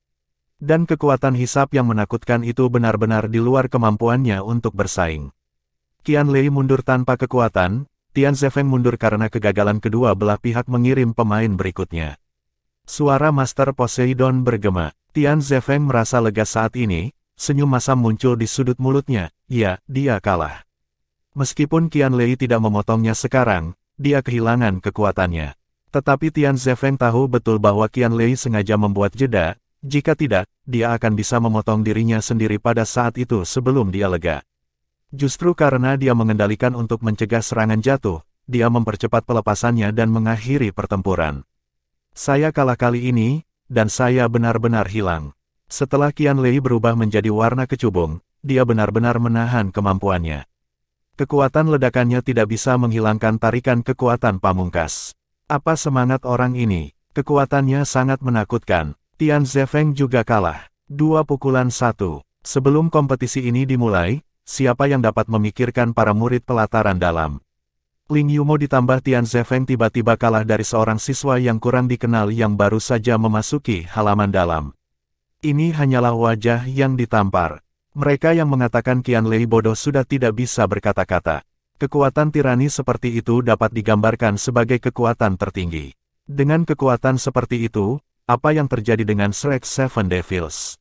Dan kekuatan hisap yang menakutkan itu benar-benar di luar kemampuannya untuk bersaing. Qianlei mundur tanpa kekuatan, Tian Zefeng mundur karena kegagalan kedua belah pihak mengirim pemain berikutnya. Suara Master Poseidon bergema. Tian Zefeng merasa lega saat ini, senyum masam muncul di sudut mulutnya. Ya, dia kalah. Meskipun Qianlei tidak memotongnya sekarang, dia kehilangan kekuatannya. Tetapi Tian Zefeng tahu betul bahwa Qianlei sengaja membuat jeda, jika tidak, dia akan bisa memotong dirinya sendiri pada saat itu sebelum dia lega. Justru karena dia mengendalikan untuk mencegah serangan jatuh, dia mempercepat pelepasannya dan mengakhiri pertempuran. Saya kalah kali ini, dan saya benar-benar hilang. Setelah Qianlei berubah menjadi warna kecubung, dia benar-benar menahan kemampuannya. Kekuatan ledakannya tidak bisa menghilangkan tarikan kekuatan pamungkas. Apa semangat orang ini? Kekuatannya sangat menakutkan. Tian Zefeng juga kalah. 2 pukulan 1. Sebelum kompetisi ini dimulai, siapa yang dapat memikirkan para murid pelataran dalam? Ling Yumo ditambah Tian Zefeng tiba-tiba kalah dari seorang siswa yang kurang dikenal yang baru saja memasuki halaman dalam. Ini hanyalah wajah yang ditampar. Mereka yang mengatakan Qianlei bodoh sudah tidak bisa berkata-kata. Kekuatan tirani seperti itu dapat digambarkan sebagai kekuatan tertinggi. Dengan kekuatan seperti itu, apa yang terjadi dengan Shrek Seven Devils?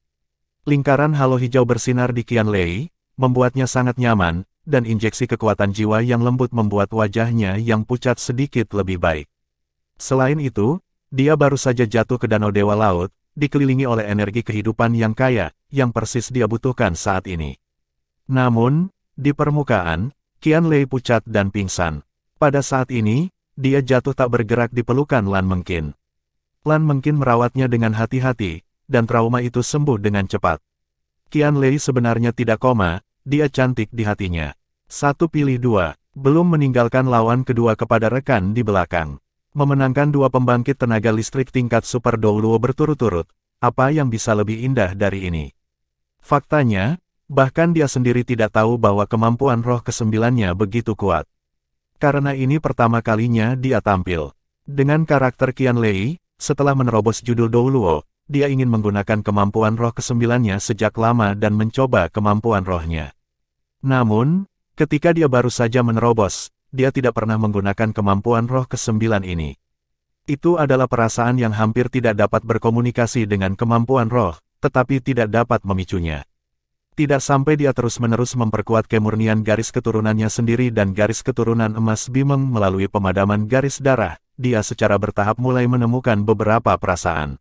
Lingkaran halo hijau bersinar di Qianlei, membuatnya sangat nyaman, dan injeksi kekuatan jiwa yang lembut membuat wajahnya yang pucat sedikit lebih baik. Selain itu, dia baru saja jatuh ke Danau Dewa Laut, dikelilingi oleh energi kehidupan yang kaya, yang persis dia butuhkan saat ini. Namun, di permukaan, Qianlei pucat dan pingsan. Pada saat ini, dia jatuh tak bergerak di pelukan Lan Mengqin. Lan Mengqin merawatnya dengan hati-hati, dan trauma itu sembuh dengan cepat. Qianlei sebenarnya tidak koma, dia cantik di hatinya. 1 pilih 2, belum meninggalkan lawan kedua kepada rekan di belakang. Memenangkan 2 pembangkit tenaga listrik tingkat Super Douluo berturut-turut, apa yang bisa lebih indah dari ini? Faktanya, bahkan dia sendiri tidak tahu bahwa kemampuan roh kesembilannya begitu kuat. Karena ini pertama kalinya dia tampil. Dengan karakter Qianlei, setelah menerobos judul Douluo, dia ingin menggunakan kemampuan roh kesembilannya sejak lama dan mencoba kemampuan rohnya. Namun, ketika dia baru saja menerobos, dia tidak pernah menggunakan kemampuan roh kesembilan ini. Itu adalah perasaan yang hampir tidak dapat berkomunikasi dengan kemampuan roh, tetapi tidak dapat memicunya. Tidak sampai dia terus-menerus memperkuat kemurnian garis keturunannya sendiri dan garis keturunan emas Bimeng melalui pemadaman garis darah, dia secara bertahap mulai menemukan beberapa perasaan.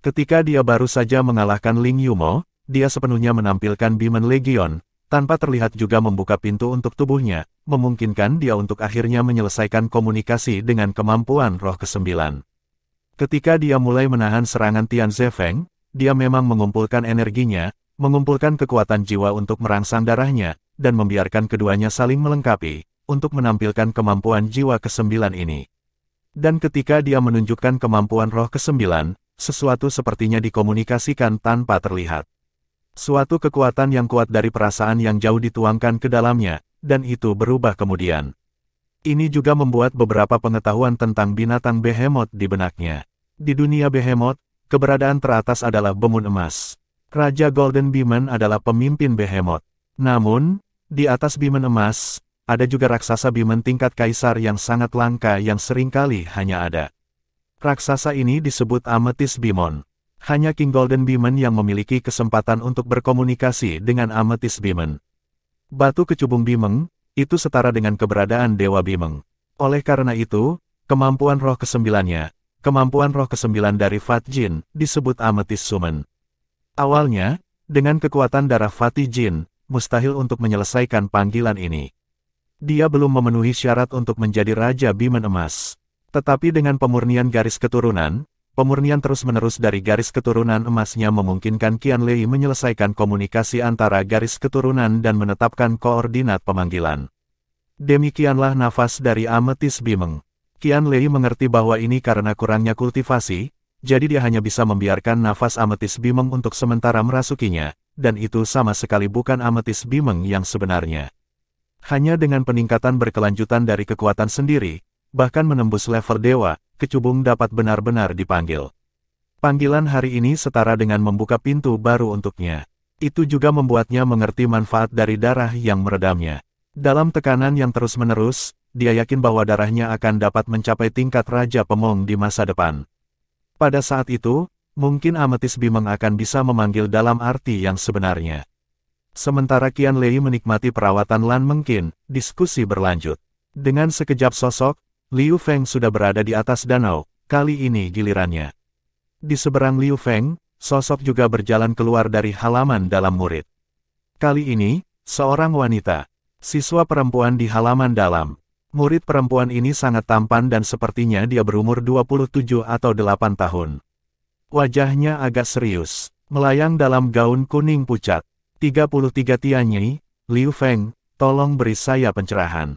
Ketika dia baru saja mengalahkan Ling Yumo, dia sepenuhnya menampilkan Bimeng Legion, tanpa terlihat juga membuka pintu untuk tubuhnya, memungkinkan dia untuk akhirnya menyelesaikan komunikasi dengan kemampuan roh kesembilan. Ketika dia mulai menahan serangan Tian Zefeng, dia memang mengumpulkan energinya, mengumpulkan kekuatan jiwa untuk merangsang darahnya, dan membiarkan keduanya saling melengkapi, untuk menampilkan kemampuan jiwa kesembilan ini. Dan ketika dia menunjukkan kemampuan roh kesembilan, sesuatu sepertinya dikomunikasikan tanpa terlihat. Suatu kekuatan yang kuat dari perasaan yang jauh dituangkan ke dalamnya, dan itu berubah kemudian. Ini juga membuat beberapa pengetahuan tentang binatang behemoth di benaknya. Di dunia behemoth, keberadaan teratas adalah Bemun Emas. Raja Golden Beeman adalah pemimpin behemoth. Namun, di atas Beeman Emas, ada juga raksasa Beeman tingkat kaisar yang sangat langka yang seringkali hanya ada. Raksasa ini disebut Amethyst Beemon. Hanya King Golden Beeman yang memiliki kesempatan untuk berkomunikasi dengan Amethyst Beemon. Batu kecubung Bimeng, itu setara dengan keberadaan Dewa Bimeng. Oleh karena itu, kemampuan roh kesembilannya, kemampuan roh kesembilan dari Fat Jin, disebut Amethyst Summon. Awalnya, dengan kekuatan darah Fatih Jin, mustahil untuk menyelesaikan panggilan ini. Dia belum memenuhi syarat untuk menjadi Raja Beeman Emas. Tetapi dengan pemurnian garis keturunan, pemurnian terus-menerus dari garis keturunan emasnya memungkinkan Qianlei menyelesaikan komunikasi antara garis keturunan dan menetapkan koordinat pemanggilan. Demikianlah nafas dari Amethyst Bimeng. Qianlei mengerti bahwa ini karena kurangnya kultivasi, jadi dia hanya bisa membiarkan nafas Amethyst Bimeng untuk sementara merasukinya, dan itu sama sekali bukan Amethyst Bimeng yang sebenarnya. Hanya dengan peningkatan berkelanjutan dari kekuatan sendiri, bahkan menembus level dewa, kecubung dapat benar-benar dipanggil. Panggilan hari ini setara dengan membuka pintu baru untuknya. Itu juga membuatnya mengerti manfaat dari darah yang meredamnya. Dalam tekanan yang terus-menerus, dia yakin bahwa darahnya akan dapat mencapai tingkat Raja Pemong di masa depan. Pada saat itu, mungkin Amethyst Bimeng akan bisa memanggil dalam arti yang sebenarnya. Sementara Qianlei menikmati perawatan Lan Mengqin, diskusi berlanjut. Dengan sekejap sosok, Liu Feng sudah berada di atas danau, kali ini gilirannya. Di seberang Liu Feng, sosok juga berjalan keluar dari halaman dalam murid. Kali ini, seorang wanita, Siswa perempuan di halaman dalam. Murid perempuan ini sangat tampan dan sepertinya dia berumur 27 atau 8 tahun. Wajahnya agak serius, melayang dalam gaun kuning pucat. 33 Tianyi, Liu Feng, tolong beri saya pencerahan.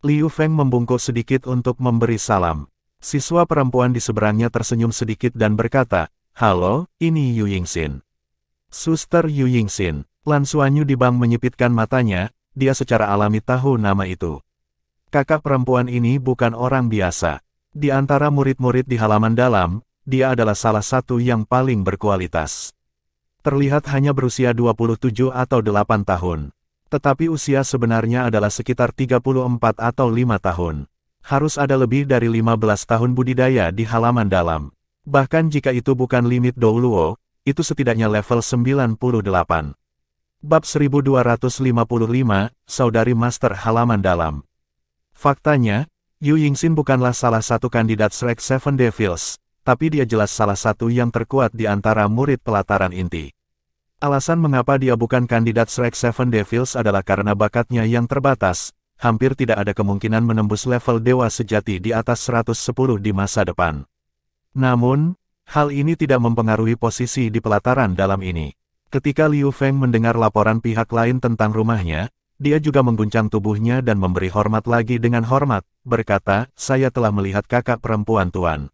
Liu Feng membungkuk sedikit untuk memberi salam. Siswa perempuan di seberangnya tersenyum sedikit dan berkata, "Halo, ini Yu Yingxin." Suster Yu Yingxin. Lan Xuanyu di bank menyipitkan matanya, dia secara alami tahu nama itu. Kakak perempuan ini bukan orang biasa. Di antara murid-murid di halaman dalam, dia adalah salah satu yang paling berkualitas. Terlihat hanya berusia 27 atau 8 tahun. Tetapi usia sebenarnya adalah sekitar 34 atau 5 tahun. Harus ada lebih dari 15 tahun budidaya di halaman dalam. Bahkan jika itu bukan limit Douluo, itu setidaknya level 98. Bab 1255, Saudari Master Halaman Dalam. Faktanya, Yu Yingxin bukanlah salah satu kandidat Shrek Seven Devils, tapi dia jelas salah satu yang terkuat di antara murid pelataran inti. Alasan mengapa dia bukan kandidat Shrek Seven Devils adalah karena bakatnya yang terbatas, hampir tidak ada kemungkinan menembus level dewa sejati di atas 110 di masa depan. Namun, hal ini tidak mempengaruhi posisi di pelataran dalam ini. Ketika Liu Feng mendengar laporan pihak lain tentang rumahnya, dia juga mengguncang tubuhnya dan memberi hormat lagi dengan hormat, berkata, "Saya telah melihat kakak perempuan Tuan."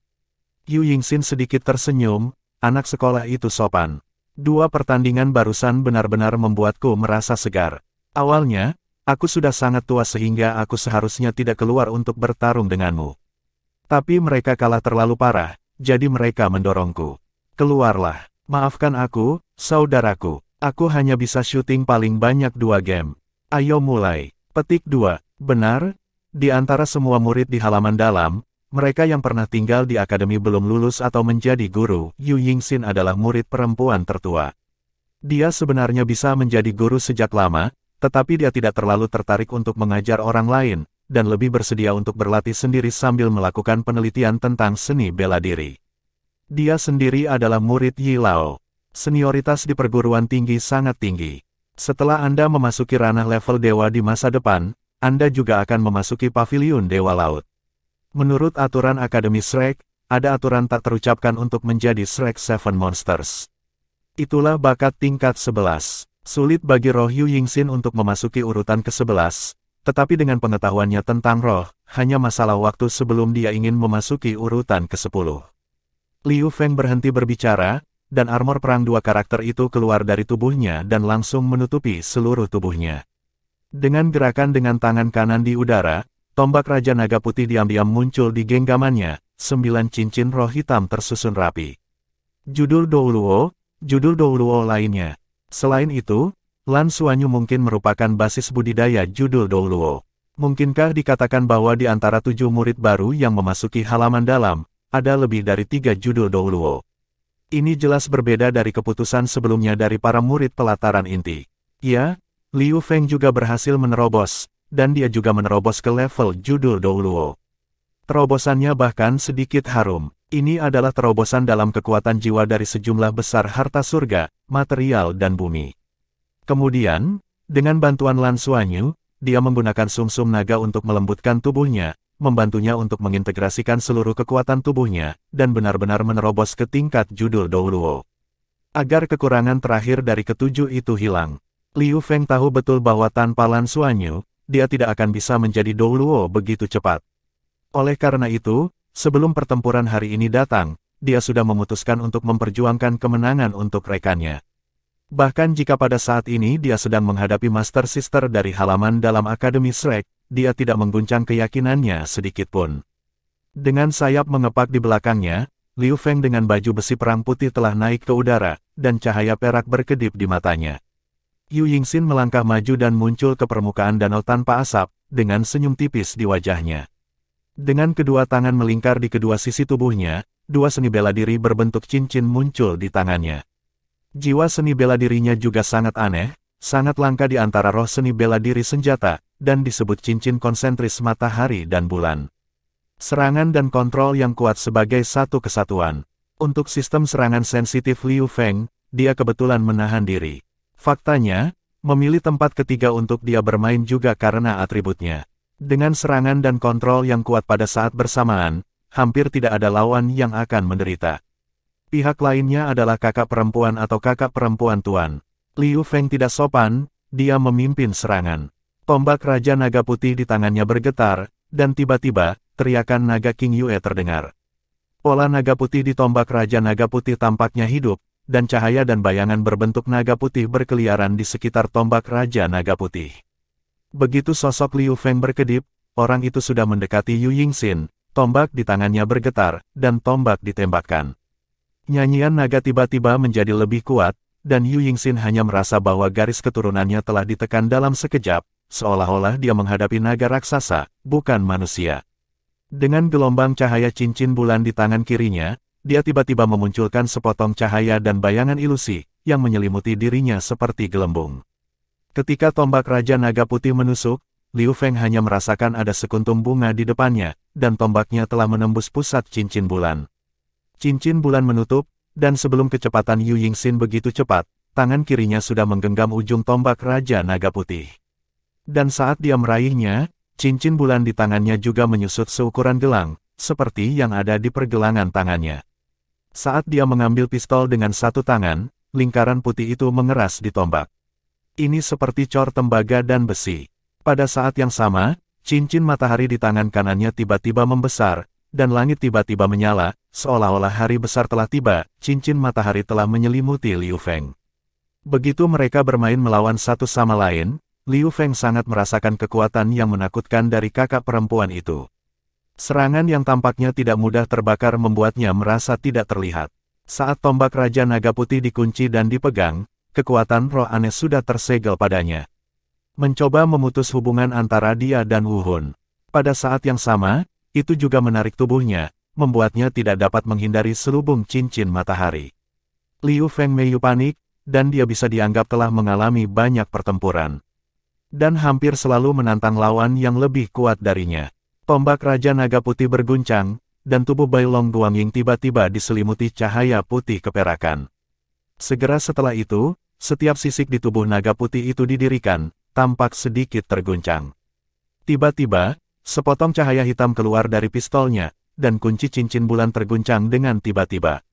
Yu Yingxin sedikit tersenyum, anak sekolah itu sopan. 2 pertandingan barusan benar-benar membuatku merasa segar. Awalnya, aku sudah sangat tua sehingga aku seharusnya tidak keluar untuk bertarung denganmu. Tapi mereka kalah terlalu parah, jadi mereka mendorongku. Keluarlah. Maafkan aku, saudaraku. Aku hanya bisa syuting paling banyak 2 game. Ayo mulai. Petik 2. Benar, di antara semua murid di halaman dalam, mereka yang pernah tinggal di akademi belum lulus atau menjadi guru, Yu Yingxin adalah murid perempuan tertua. Dia sebenarnya bisa menjadi guru sejak lama, tetapi dia tidak terlalu tertarik untuk mengajar orang lain, dan lebih bersedia untuk berlatih sendiri sambil melakukan penelitian tentang seni bela diri. Dia sendiri adalah murid Yi Lao. Senioritas di perguruan tinggi sangat tinggi. Setelah Anda memasuki ranah level dewa di masa depan, Anda juga akan memasuki paviliun Dewa Laut. Menurut aturan Akademi Shrek, ada aturan tak terucapkan untuk menjadi Shrek Seven Monsters. Itulah bakat tingkat 11. Sulit bagi roh Yu Yingxin untuk memasuki urutan ke-11, tetapi dengan pengetahuannya tentang roh, hanya masalah waktu sebelum dia ingin memasuki urutan ke-10. Liu Feng berhenti berbicara, dan armor perang 2 karakter itu keluar dari tubuhnya dan langsung menutupi seluruh tubuhnya. Dengan gerakan dengan tangan kanan di udara, tombak Raja Naga Putih diam-diam muncul di genggamannya, 9 cincin roh hitam tersusun rapi. Judul Douluo lainnya. Selain itu, Lan Xuanyu mungkin merupakan basis budidaya judul Douluo. Mungkinkah dikatakan bahwa di antara 7 murid baru yang memasuki halaman dalam, ada lebih dari 3 judul Douluo. Ini jelas berbeda dari keputusan sebelumnya dari para murid pelataran inti. Ya, Liu Feng juga berhasil menerobos, dan dia juga menerobos ke level judul Douluo. Terobosannya bahkan sedikit harum. Ini adalah terobosan dalam kekuatan jiwa dari sejumlah besar harta surga, material dan bumi. Kemudian, dengan bantuan Lan Xuanyu, dia menggunakan sumsum naga untuk melembutkan tubuhnya, membantunya untuk mengintegrasikan seluruh kekuatan tubuhnya, dan benar-benar menerobos ke tingkat judul Douluo. Agar kekurangan terakhir dari ke-7 itu hilang, Liu Feng tahu betul bahwa tanpa Lan Xuanyu, dia tidak akan bisa menjadi Douluo begitu cepat. Oleh karena itu, sebelum pertempuran hari ini datang, dia sudah memutuskan untuk memperjuangkan kemenangan untuk rekannya. Bahkan jika pada saat ini dia sedang menghadapi Master Sister dari halaman dalam Akademi Shrek, dia tidak mengguncang keyakinannya sedikitpun. Dengan sayap mengepak di belakangnya, Liu Feng dengan baju besi perang putih telah naik ke udara, dan cahaya perak berkedip di matanya. Yu Yingxin melangkah maju dan muncul ke permukaan danau tanpa asap, dengan senyum tipis di wajahnya. Dengan kedua tangan melingkar di kedua sisi tubuhnya, 2 seni bela diri berbentuk cincin muncul di tangannya. Jiwa seni bela dirinya juga sangat aneh, sangat langka di antara roh seni bela diri senjata, dan disebut cincin konsentris matahari dan bulan. Serangan dan kontrol yang kuat sebagai satu kesatuan. Untuk sistem serangan sensitif Liu Feng, dia kebetulan menahan diri. Faktanya, Memilih tempat ketiga untuk dia bermain juga karena atributnya. Dengan serangan dan kontrol yang kuat pada saat bersamaan, hampir tidak ada lawan yang akan menderita. Pihak lainnya adalah kakak perempuan atau kakak perempuan tuan. Liu Feng tidak sopan, dia memimpin serangan. Tombak Raja Naga Putih di tangannya bergetar, dan tiba-tiba, teriakan naga King Yue terdengar. Pola naga putih di tombak Raja Naga Putih tampaknya hidup, dan cahaya dan bayangan berbentuk naga putih berkeliaran di sekitar tombak Raja Naga Putih. Begitu sosok Liu Feng berkedip, orang itu sudah mendekati Yu Yingxin, tombak di tangannya bergetar, dan tombak ditembakkan. Nyanyian naga tiba-tiba menjadi lebih kuat, dan Yu Yingxin hanya merasa bahwa garis keturunannya telah ditekan dalam sekejap, seolah-olah dia menghadapi naga raksasa, bukan manusia. Dengan gelombang cahaya cincin bulan di tangan kirinya, dia tiba-tiba memunculkan sepotong cahaya dan bayangan ilusi, yang menyelimuti dirinya seperti gelembung. Ketika tombak Raja Naga Putih menusuk, Liu Feng hanya merasakan ada sekuntum bunga di depannya, dan tombaknya telah menembus pusat cincin bulan. Cincin bulan menutup, dan sebelum kecepatan Yu Yingxin begitu cepat, tangan kirinya sudah menggenggam ujung tombak Raja Naga Putih. Dan saat dia meraihnya, cincin bulan di tangannya juga menyusut seukuran gelang, seperti yang ada di pergelangan tangannya. Saat dia mengambil pistol dengan satu tangan, lingkaran putih itu mengeras di tombak. Ini seperti cor tembaga dan besi. Pada saat yang sama, cincin matahari di tangan kanannya tiba-tiba membesar, dan langit tiba-tiba menyala, seolah-olah hari besar telah tiba, cincin matahari telah menyelimuti Liu Feng. Begitu mereka bermain melawan satu sama lain, Liu Feng sangat merasakan kekuatan yang menakutkan dari kakak perempuan itu. Serangan yang tampaknya tidak mudah terbakar membuatnya merasa tidak terlihat. Saat tombak Raja Naga Putih dikunci dan dipegang, kekuatan roh aneh sudah tersegel padanya. Mencoba memutus hubungan antara dia dan Wu Hun. Pada saat yang sama, itu juga menarik tubuhnya, membuatnya tidak dapat menghindari selubung cincin matahari. Liu Feng Meiyu panik, dan dia bisa dianggap telah mengalami banyak pertempuran. Dan hampir selalu menantang lawan yang lebih kuat darinya. Tombak Raja Naga Putih berguncang, dan tubuh Bai Long Guangying tiba-tiba diselimuti cahaya putih keperakan. Segera setelah itu, setiap sisik di tubuh naga putih itu didirikan, tampak sedikit terguncang. Tiba-tiba, sepotong cahaya hitam keluar dari pistolnya, dan kunci cincin bulan terguncang dengan tiba-tiba.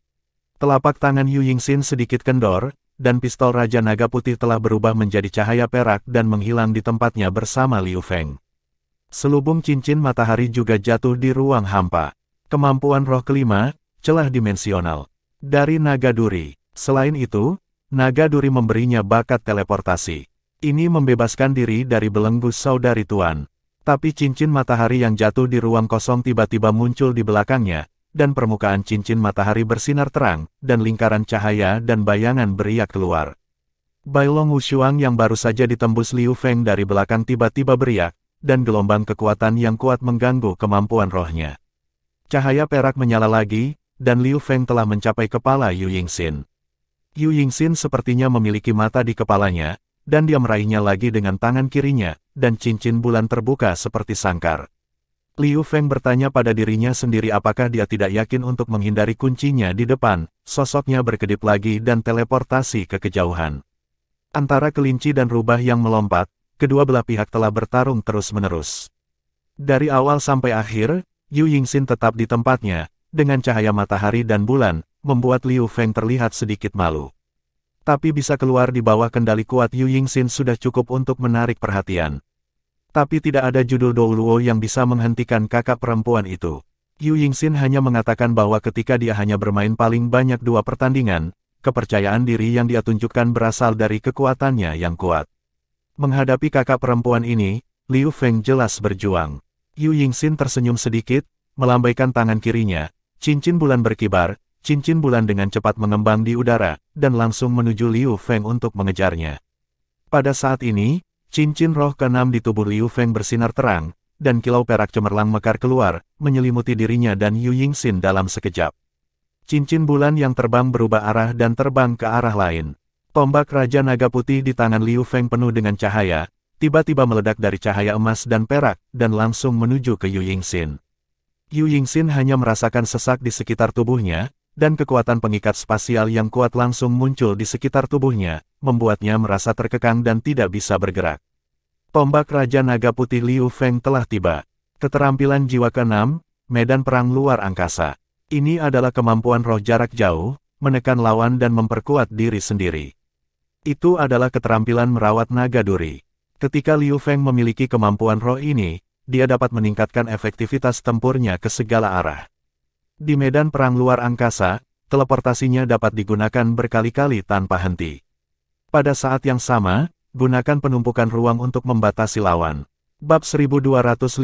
Telapak tangan Yu Yingxin sedikit kendor, dan pistol Raja Naga Putih telah berubah menjadi cahaya perak dan menghilang di tempatnya bersama Liu Feng. Selubung cincin matahari juga jatuh di ruang hampa. Kemampuan roh kelima, celah dimensional. Dari naga duri. Selain itu, naga duri memberinya bakat teleportasi. Ini membebaskan diri dari belenggu saudari tuan. Tapi cincin matahari yang jatuh di ruang kosong tiba-tiba muncul di belakangnya, dan permukaan cincin matahari bersinar terang, dan lingkaran cahaya dan bayangan beriak keluar. Bai Long Wushuang yang baru saja ditembus Liu Feng dari belakang tiba-tiba beriak, dan gelombang kekuatan yang kuat mengganggu kemampuan rohnya. Cahaya perak menyala lagi, dan Liu Feng telah mencapai kepala Yu Yingxin. Yu Yingxin sepertinya memiliki mata di kepalanya, dan dia meraihnya lagi dengan tangan kirinya, dan cincin bulan terbuka seperti sangkar. Liu Feng bertanya pada dirinya sendiri apakah dia tidak yakin untuk menghindari kuncinya di depan, sosoknya berkedip lagi dan teleportasi ke kejauhan. Antara kelinci dan rubah yang melompat, kedua belah pihak telah bertarung terus-menerus. Dari awal sampai akhir, Yu Yingxin tetap di tempatnya, dengan cahaya matahari dan bulan, membuat Liu Feng terlihat sedikit malu. Tapi bisa keluar di bawah kendali kuat Yu Yingxin sudah cukup untuk menarik perhatian. Tapi tidak ada judul Douluo yang bisa menghentikan kakak perempuan itu. Yu Yingxin hanya mengatakan bahwa ketika dia hanya bermain paling banyak 2 pertandingan, kepercayaan diri yang dia tunjukkan berasal dari kekuatannya yang kuat. Menghadapi kakak perempuan ini, Liu Feng jelas berjuang. Yu Yingxin tersenyum sedikit, melambaikan tangan kirinya, cincin bulan berkibar, cincin bulan dengan cepat mengembang di udara, dan langsung menuju Liu Feng untuk mengejarnya. Pada saat ini, cincin roh ke-6 di tubuh Liu Feng bersinar terang, dan kilau perak cemerlang mekar keluar, menyelimuti dirinya dan Yu Yingxin dalam sekejap. Cincin bulan yang terbang berubah arah dan terbang ke arah lain. Tombak Raja Naga Putih di tangan Liu Feng penuh dengan cahaya, tiba-tiba meledak dari cahaya emas dan perak, dan langsung menuju ke Yu Yingxin. Yu Yingxin hanya merasakan sesak di sekitar tubuhnya, dan kekuatan pengikat spasial yang kuat langsung muncul di sekitar tubuhnya, membuatnya merasa terkekang dan tidak bisa bergerak. Tombak Raja Naga Putih Liu Feng telah tiba. Keterampilan jiwa ke-6, medan perang luar angkasa. Ini adalah kemampuan roh jarak jauh, menekan lawan dan memperkuat diri sendiri. Itu adalah keterampilan merawat naga duri. Ketika Liu Feng memiliki kemampuan roh ini, dia dapat meningkatkan efektivitas tempurnya ke segala arah. Di medan perang luar angkasa, teleportasinya dapat digunakan berkali-kali tanpa henti. Pada saat yang sama, gunakan penumpukan ruang untuk membatasi lawan. Bab 1256,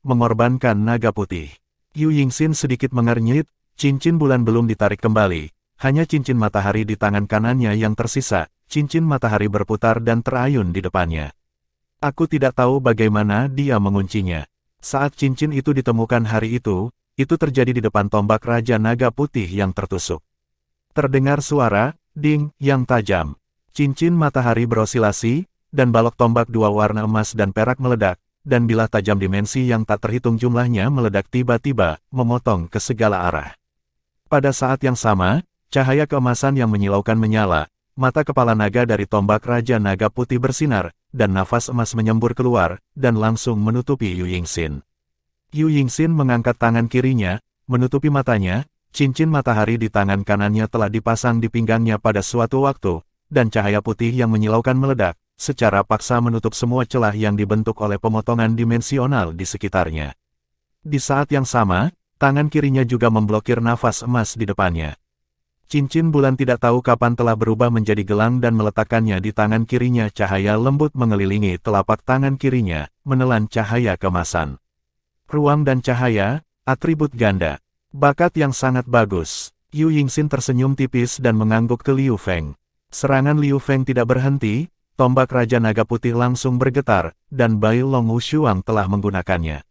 Mengorbankan Naga Putih. Yu Yingxin sedikit mengernyit, cincin bulan belum ditarik kembali, hanya cincin matahari di tangan kanannya yang tersisa, cincin matahari berputar dan terayun di depannya. Aku tidak tahu bagaimana dia menguncinya. Saat cincin itu ditemukan hari itu terjadi di depan tombak Raja Naga Putih yang tertusuk. Terdengar suara, ding, yang tajam. Cincin matahari berosilasi, dan balok tombak dua warna emas dan perak meledak, dan bilah tajam dimensi yang tak terhitung jumlahnya meledak tiba-tiba, memotong ke segala arah. Pada saat yang sama, cahaya keemasan yang menyilaukan menyala, mata kepala naga dari tombak Raja Naga Putih bersinar, dan nafas emas menyembur keluar, dan langsung menutupi Yu Yingxin. Yu Yingxin mengangkat tangan kirinya, menutupi matanya, cincin matahari di tangan kanannya telah dipasang di pinggangnya pada suatu waktu, dan cahaya putih yang menyilaukan meledak, secara paksa menutup semua celah yang dibentuk oleh pemotongan dimensional di sekitarnya. Di saat yang sama, tangan kirinya juga memblokir nafas emas di depannya. Cincin bulan tidak tahu kapan telah berubah menjadi gelang dan meletakkannya di tangan kirinya. Cahaya lembut mengelilingi telapak tangan kirinya, menelan cahaya keemasan. Ruang dan cahaya, atribut ganda. Bakat yang sangat bagus. Yu Yingxin tersenyum tipis dan mengangguk ke Liu Feng. Serangan Liu Feng tidak berhenti, tombak Raja Naga Putih langsung bergetar, dan Bai Long Wushuang telah menggunakannya.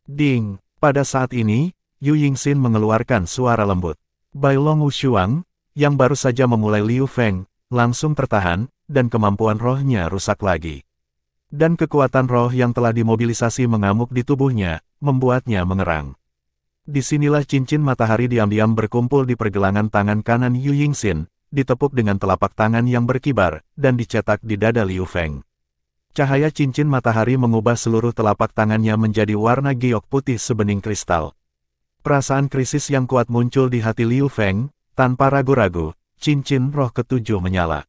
Ding! Pada saat ini, Yu Yingxin mengeluarkan suara lembut. Bai Long Wushuang, yang baru saja memulai Liu Feng, langsung tertahan, dan kemampuan rohnya rusak lagi. Dan kekuatan roh yang telah dimobilisasi mengamuk di tubuhnya, membuatnya mengerang. Disinilah cincin matahari diam-diam berkumpul di pergelangan tangan kanan Yu Yingxin, ditepuk dengan telapak tangan yang berkibar, dan dicetak di dada Liu Feng. Cahaya cincin matahari mengubah seluruh telapak tangannya menjadi warna giok putih sebening kristal. Perasaan krisis yang kuat muncul di hati Liu Feng, tanpa ragu-ragu, cincin roh ketujuh menyala.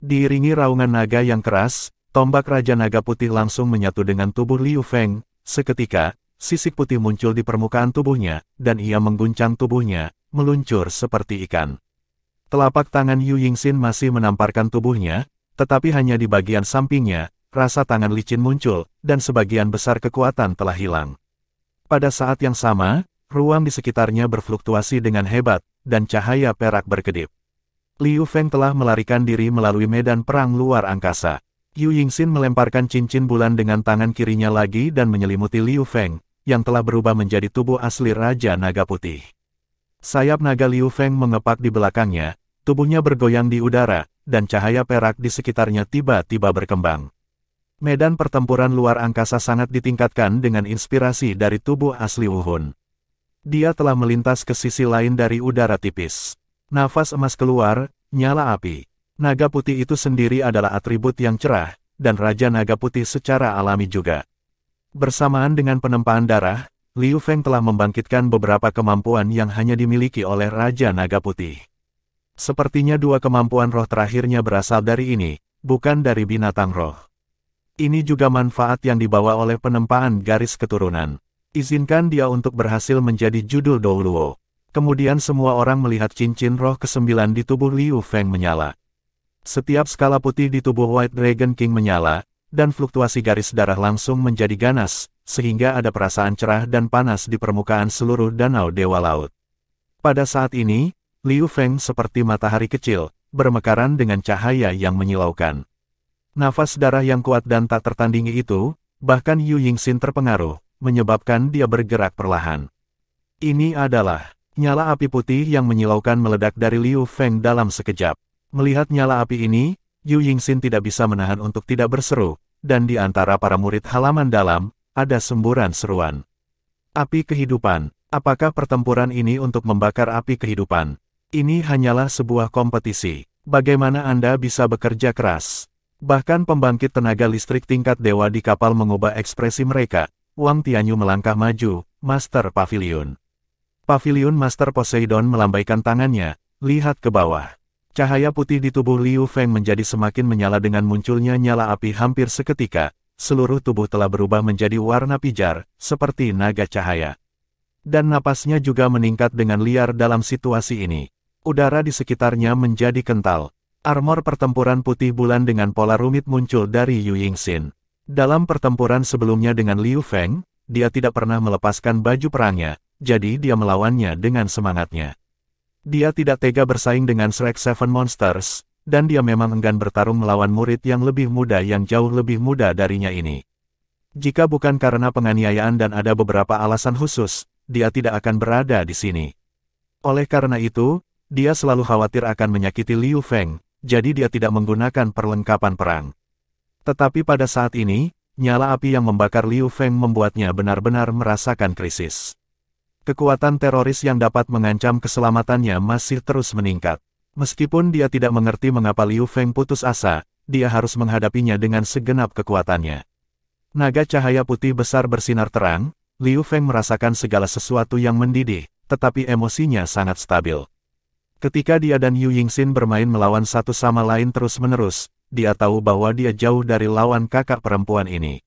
Diiringi raungan naga yang keras, tombak Raja Naga Putih langsung menyatu dengan tubuh Liu Feng. Seketika, sisik putih muncul di permukaan tubuhnya, dan ia mengguncang tubuhnya, meluncur seperti ikan. Telapak tangan Yu Yingxin masih menamparkan tubuhnya, tetapi hanya di bagian sampingnya, rasa tangan licin muncul, dan sebagian besar kekuatan telah hilang. Pada saat yang sama, ruang di sekitarnya berfluktuasi dengan hebat, dan cahaya perak berkedip. Liu Feng telah melarikan diri melalui medan perang luar angkasa. Yu Yingxin melemparkan cincin bulan dengan tangan kirinya lagi dan menyelimuti Liu Feng, yang telah berubah menjadi tubuh asli Raja Naga Putih. Sayap naga Liu Feng mengepak di belakangnya, tubuhnya bergoyang di udara, dan cahaya perak di sekitarnya tiba-tiba berkembang. Medan pertempuran luar angkasa sangat ditingkatkan dengan inspirasi dari tubuh asli Wuhun. Dia telah melintas ke sisi lain dari udara tipis. Nafas emas keluar, nyala api. Naga putih itu sendiri adalah atribut yang cerah, dan Raja Naga Putih secara alami juga. Bersamaan dengan penempaan darah, Liu Feng telah membangkitkan beberapa kemampuan yang hanya dimiliki oleh Raja Naga Putih. Sepertinya dua kemampuan roh terakhirnya berasal dari ini, bukan dari binatang roh. Ini juga manfaat yang dibawa oleh penempaan garis keturunan. Izinkan dia untuk berhasil menjadi judul Douluo. Kemudian semua orang melihat cincin roh ke-9 di tubuh Liu Feng menyala. Setiap skala putih di tubuh White Dragon King menyala, dan fluktuasi garis darah langsung menjadi ganas, sehingga ada perasaan cerah dan panas di permukaan seluruh danau Dewa Laut. Pada saat ini, Liu Feng seperti matahari kecil, bermekaran dengan cahaya yang menyilaukan. Nafas darah yang kuat dan tak tertandingi itu, bahkan Yu Yingxin terpengaruh, menyebabkan dia bergerak perlahan. Ini adalah nyala api putih yang menyilaukan meledak dari Liu Feng dalam sekejap. Melihat nyala api ini, Yu Yingxin tidak bisa menahan untuk tidak berseru, dan di antara para murid halaman dalam, ada semburan seruan. Api kehidupan, Apakah pertempuran ini untuk membakar api kehidupan? Ini hanyalah sebuah kompetisi. Bagaimana Anda bisa bekerja keras? Bahkan pembangkit tenaga listrik tingkat dewa di kapal mengubah ekspresi mereka. Wang Tianyu melangkah maju, Master Pavilion. Pavilion Master Poseidon melambaikan tangannya, lihat ke bawah. Cahaya putih di tubuh Liu Feng menjadi semakin menyala dengan munculnya nyala api hampir seketika. Seluruh tubuh telah berubah menjadi warna pijar, seperti naga cahaya. Dan napasnya juga meningkat dengan liar dalam situasi ini. Udara di sekitarnya menjadi kental. Armor pertempuran putih bulan dengan pola rumit muncul dari Yu Yingxin. Dalam pertempuran sebelumnya dengan Liu Feng, dia tidak pernah melepaskan baju perangnya, jadi dia melawannya dengan semangatnya. Dia tidak tega bersaing dengan Shrek Seven Monsters, dan dia memang enggan bertarung melawan murid yang lebih muda yang jauh lebih muda darinya ini. Jika bukan karena penganiayaan dan ada beberapa alasan khusus, dia tidak akan berada di sini. Oleh karena itu, dia selalu khawatir akan menyakiti Liu Feng, jadi dia tidak menggunakan perlengkapan perang. Tetapi pada saat ini, nyala api yang membakar Liu Feng membuatnya benar-benar merasakan krisis. Kekuatan teroris yang dapat mengancam keselamatannya masih terus meningkat. Meskipun dia tidak mengerti mengapa Liu Feng putus asa, dia harus menghadapinya dengan segenap kekuatannya. Naga cahaya putih besar bersinar terang, Liu Feng merasakan segala sesuatu yang mendidih, tetapi emosinya sangat stabil. Ketika dia dan Yu Yingxin bermain melawan satu sama lain terus-menerus, dia tahu bahwa dia jauh dari lawan kakak perempuan ini.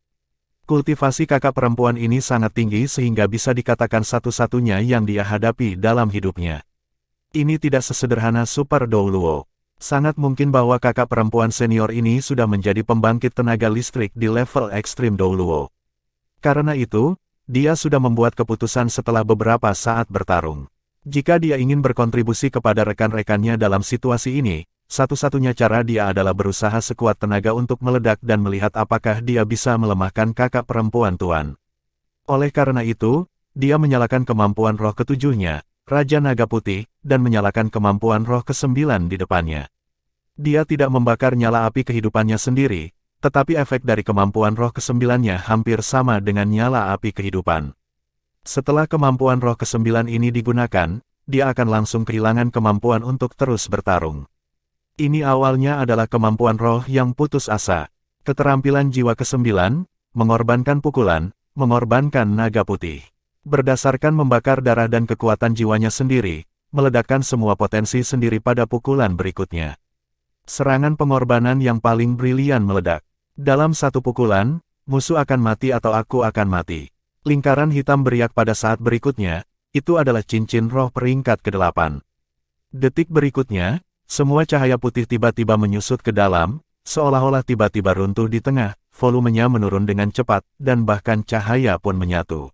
Kultivasi kakak perempuan ini sangat tinggi sehingga bisa dikatakan satu-satunya yang dia hadapi dalam hidupnya. Ini tidak sesederhana Super Douluo. Sangat mungkin bahwa kakak perempuan senior ini sudah menjadi pembangkit tenaga listrik di level ekstrim Douluo. Karena itu, dia sudah membuat keputusan setelah beberapa saat bertarung. Jika dia ingin berkontribusi kepada rekan-rekannya dalam situasi ini, satu-satunya cara dia adalah berusaha sekuat tenaga untuk meledak dan melihat apakah dia bisa melemahkan kakak perempuan tuan. Oleh karena itu, dia menyalakan kemampuan roh ketujuhnya, Raja Naga Putih, dan menyalakan kemampuan roh ke-9 di depannya. Dia tidak membakar nyala api kehidupannya sendiri, tetapi efek dari kemampuan roh ke-9-nya hampir sama dengan nyala api kehidupan. Setelah kemampuan roh ke-9 ini digunakan, dia akan langsung kehilangan kemampuan untuk terus bertarung. Ini awalnya adalah kemampuan roh yang putus asa. Keterampilan jiwa ke-9, mengorbankan pukulan, mengorbankan naga putih. Berdasarkan membakar darah dan kekuatan jiwanya sendiri, meledakkan semua potensi sendiri pada pukulan berikutnya. Serangan pengorbanan yang paling brilian meledak. Dalam satu pukulan, musuh akan mati atau aku akan mati. Lingkaran hitam beriak pada saat berikutnya, itu adalah cincin roh peringkat ke-8. Detik berikutnya, semua cahaya putih tiba-tiba menyusut ke dalam, seolah-olah tiba-tiba runtuh di tengah, volumenya menurun dengan cepat, dan bahkan cahaya pun menyatu.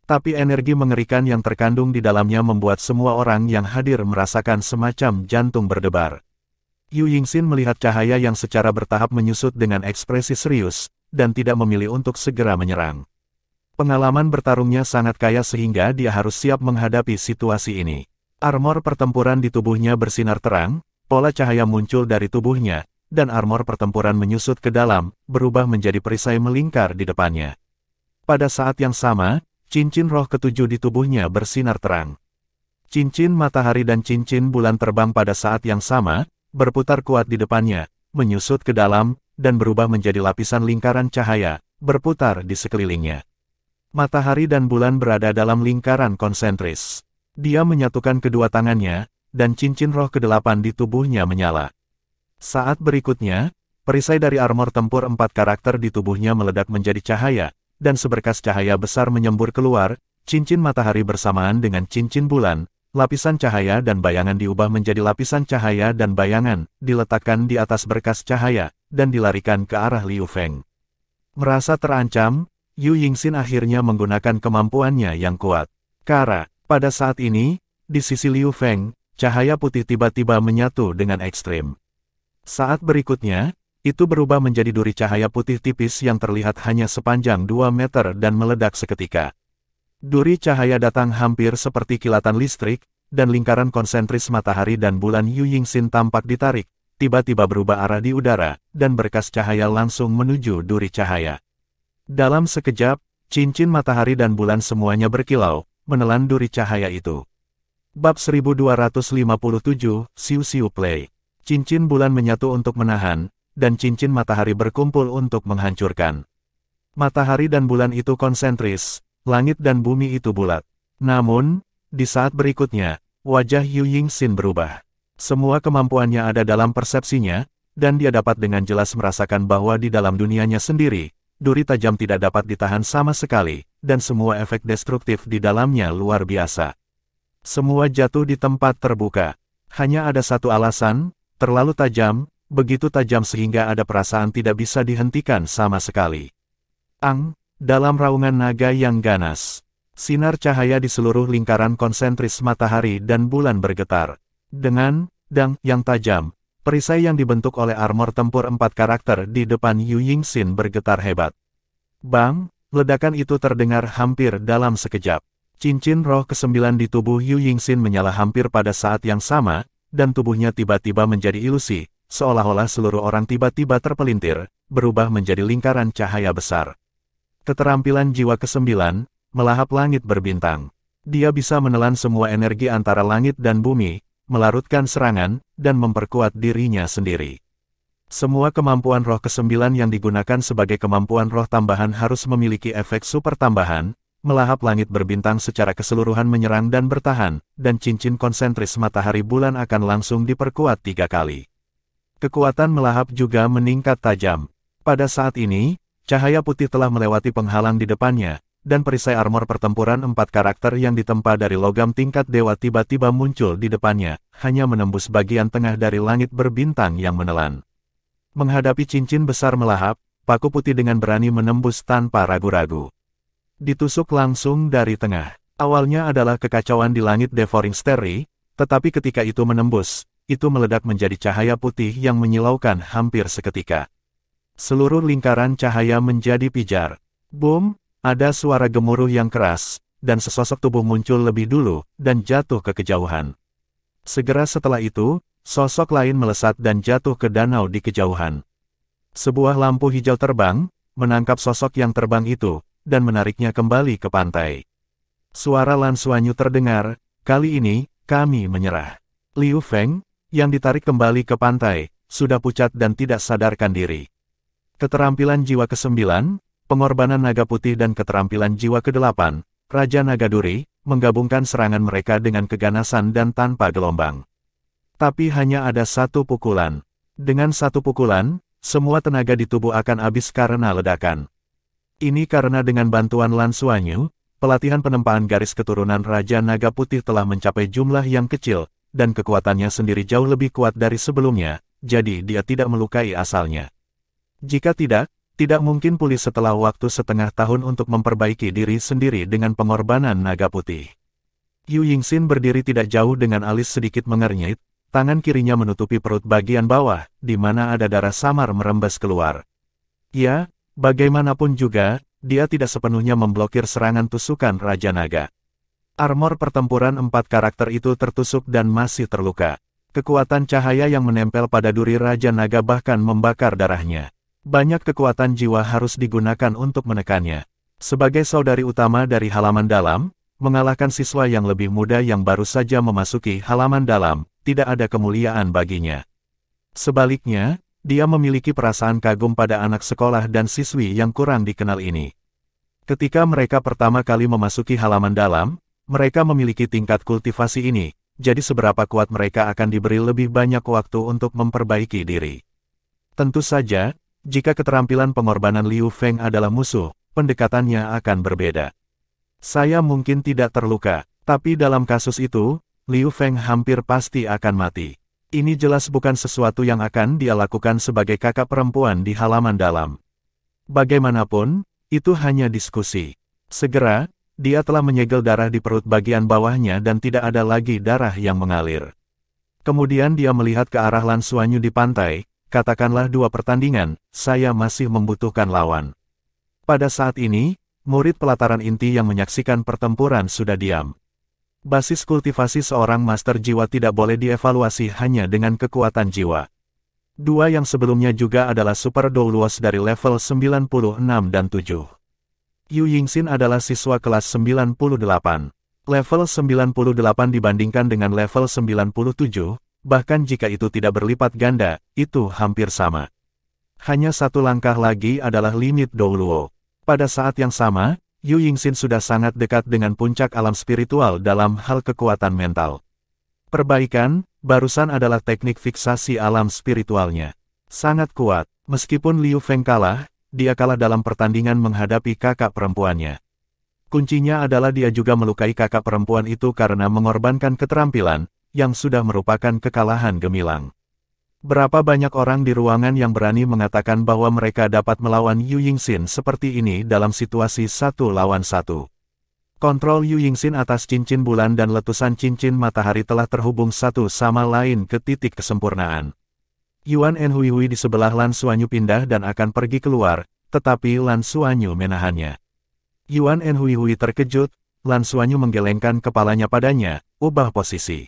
Tapi energi mengerikan yang terkandung di dalamnya membuat semua orang yang hadir merasakan semacam jantung berdebar. Yu Yingxin melihat cahaya yang secara bertahap menyusut dengan ekspresi serius, dan tidak memilih untuk segera menyerang. Pengalaman bertarungnya sangat kaya sehingga dia harus siap menghadapi situasi ini. Armor pertempuran di tubuhnya bersinar terang, pola cahaya muncul dari tubuhnya, dan armor pertempuran menyusut ke dalam, berubah menjadi perisai melingkar di depannya. Pada saat yang sama, cincin roh ke-7 di tubuhnya bersinar terang. Cincin matahari dan cincin bulan terbang pada saat yang sama, berputar kuat di depannya, menyusut ke dalam, dan berubah menjadi lapisan lingkaran cahaya, berputar di sekelilingnya. Matahari dan bulan berada dalam lingkaran konsentris. Dia menyatukan kedua tangannya, dan cincin roh ke-8 di tubuhnya menyala. Saat berikutnya, perisai dari armor tempur 4 karakter di tubuhnya meledak menjadi cahaya, dan seberkas cahaya besar menyembur keluar, cincin matahari bersamaan dengan cincin bulan, lapisan cahaya dan bayangan diubah menjadi lapisan cahaya dan bayangan, diletakkan di atas berkas cahaya, dan dilarikan ke arah Liu Feng. Merasa terancam, Yu Yingxin akhirnya menggunakan kemampuannya yang kuat. Pada saat ini, di sisi Liu Feng, cahaya putih tiba-tiba menyatu dengan ekstrim. Saat berikutnya, itu berubah menjadi duri cahaya putih tipis yang terlihat hanya sepanjang 2 meter dan meledak seketika. Duri cahaya datang hampir seperti kilatan listrik, dan lingkaran konsentris matahari dan bulan Yu Yingxin tampak ditarik, tiba-tiba berubah arah di udara, dan berkas cahaya langsung menuju duri cahaya. Dalam sekejap, cincin matahari dan bulan semuanya berkilau, menelan duri cahaya itu. Bab 1257, Siu Siu Play. Cincin bulan menyatu untuk menahan, dan cincin matahari berkumpul untuk menghancurkan. Matahari dan bulan itu konsentris, langit dan bumi itu bulat. Namun, di saat berikutnya, wajah Yu Yingxin berubah. Semua kemampuannya ada dalam persepsinya, dan dia dapat dengan jelas merasakan bahwa di dalam dunianya sendiri, duri tajam tidak dapat ditahan sama sekali, dan semua efek destruktif di dalamnya luar biasa. Semua jatuh di tempat terbuka. Hanya ada satu alasan, terlalu tajam, begitu tajam sehingga ada perasaan tidak bisa dihentikan sama sekali. Dalam raungan naga yang ganas, sinar cahaya di seluruh lingkaran konsentris matahari dan bulan bergetar. Dengan dang yang tajam, perisai yang dibentuk oleh armor tempur 4 karakter di depan Yu Yingxin bergetar hebat. Bang, ledakan itu terdengar hampir dalam sekejap. Cincin roh ke-9 di tubuh Yu Yingxin menyala hampir pada saat yang sama, dan tubuhnya tiba-tiba menjadi ilusi, seolah-olah seluruh orang tiba-tiba terpelintir, berubah menjadi lingkaran cahaya besar. Keterampilan jiwa ke-9, melahap langit berbintang. Dia bisa menelan semua energi antara langit dan bumi, melarutkan serangan, dan memperkuat dirinya sendiri. Semua kemampuan roh ke-9 yang digunakan sebagai kemampuan roh tambahan harus memiliki efek super tambahan, melahap langit berbintang secara keseluruhan menyerang dan bertahan, dan cincin konsentris matahari bulan akan langsung diperkuat 3 kali. Kekuatan melahap juga meningkat tajam. Pada saat ini, cahaya putih telah melewati penghalang di depannya, dan perisai armor pertempuran 4 karakter yang ditempa dari logam tingkat dewa tiba-tiba muncul di depannya, hanya menembus bagian tengah dari langit berbintang yang menelan. Menghadapi cincin besar melahap, paku putih dengan berani menembus tanpa ragu-ragu. Ditusuk langsung dari tengah. Awalnya adalah kekacauan di langit Devouring Starry, tetapi ketika itu menembus, itu meledak menjadi cahaya putih yang menyilaukan hampir seketika. Seluruh lingkaran cahaya menjadi pijar. Boom, ada suara gemuruh yang keras, dan sesosok tubuh muncul lebih dulu, dan jatuh ke kejauhan. Segera setelah itu, sosok lain melesat dan jatuh ke danau di kejauhan. Sebuah lampu hijau terbang, menangkap sosok yang terbang itu, dan menariknya kembali ke pantai. Suara Lan Xuanyu terdengar, kali ini, kami menyerah. Liu Feng, yang ditarik kembali ke pantai, sudah pucat dan tidak sadarkan diri. Keterampilan jiwa ke-9, pengorbanan naga putih dan keterampilan jiwa ke-8, Raja Naga Duri, menggabungkan serangan mereka dengan keganasan dan tanpa gelombang. Tapi hanya ada satu pukulan. Dengan satu pukulan, semua tenaga di tubuh akan habis karena ledakan. Ini karena dengan bantuan Lan Xuanyu, pelatihan penempaan garis keturunan Raja Naga Putih telah mencapai jumlah yang kecil, dan kekuatannya sendiri jauh lebih kuat dari sebelumnya, jadi dia tidak melukai asalnya. Jika tidak mungkin pulih setelah waktu setengah tahun untuk memperbaiki diri sendiri dengan pengorbanan naga putih. Yu Yingxin berdiri tidak jauh dengan alis sedikit mengernyit, tangan kirinya menutupi perut bagian bawah, di mana ada darah samar merembes keluar. Ya, bagaimanapun juga, dia tidak sepenuhnya memblokir serangan tusukan Raja Naga. Armor pertempuran 4 karakter itu tertusuk dan masih terluka. Kekuatan cahaya yang menempel pada duri Raja Naga bahkan membakar darahnya. Banyak kekuatan jiwa harus digunakan untuk menekannya. Sebagai saudari utama dari halaman dalam, mengalahkan siswa yang lebih muda yang baru saja memasuki halaman dalam, tidak ada kemuliaan baginya. Sebaliknya, dia memiliki perasaan kagum pada anak sekolah dan siswi yang kurang dikenal ini. Ketika mereka pertama kali memasuki halaman dalam, mereka memiliki tingkat kultivasi ini, jadi seberapa kuat mereka akan diberi lebih banyak waktu untuk memperbaiki diri. Tentu saja, jika keterampilan pengorbanan Liu Feng adalah musuh, pendekatannya akan berbeda. Saya mungkin tidak terluka, tapi dalam kasus itu, Liu Feng hampir pasti akan mati. Ini jelas bukan sesuatu yang akan dia lakukan sebagai kakak perempuan di halaman dalam. Bagaimanapun, itu hanya diskusi. Segera, dia telah menyegel darah di perut bagian bawahnya dan tidak ada lagi darah yang mengalir. Kemudian dia melihat ke arah Lan Xuanyu di pantai. Katakanlah 2 pertandingan, saya masih membutuhkan lawan. Pada saat ini, murid pelataran inti yang menyaksikan pertempuran sudah diam. Basis kultivasi seorang master jiwa tidak boleh dievaluasi hanya dengan kekuatan jiwa. 2 yang sebelumnya juga adalah Super Doulos dari level 96 dan 7. Yu Yingxin adalah siswa kelas 98. Level 98 dibandingkan dengan level 97, bahkan jika itu tidak berlipat ganda, itu hampir sama. Hanya satu langkah lagi adalah limit Douluo. Pada saat yang sama, Yu Yingxin sudah sangat dekat dengan puncak alam spiritual dalam hal kekuatan mental. Perbaikan, barusan adalah teknik fiksasi alam spiritualnya. Sangat kuat, meskipun Liu Feng kalah, dia kalah dalam pertandingan menghadapi kakak perempuannya. Kuncinya adalah dia juga melukai kakak perempuan itu karena mengorbankan keterampilan, yang sudah merupakan kekalahan gemilang. Berapa banyak orang di ruangan yang berani mengatakan bahwa mereka dapat melawan Yu Yingxin seperti ini dalam situasi 1 lawan 1. Kontrol Yu Yingxin atas cincin bulan dan letusan cincin matahari telah terhubung satu sama lain ke titik kesempurnaan. Yuan Enhuihui di sebelah Lan Xuanyu pindah dan akan pergi keluar, tetapi Lan Xuanyu menahannya. Yuan Enhuihui terkejut, Lan Xuanyu menggelengkan kepalanya padanya, ubah posisi.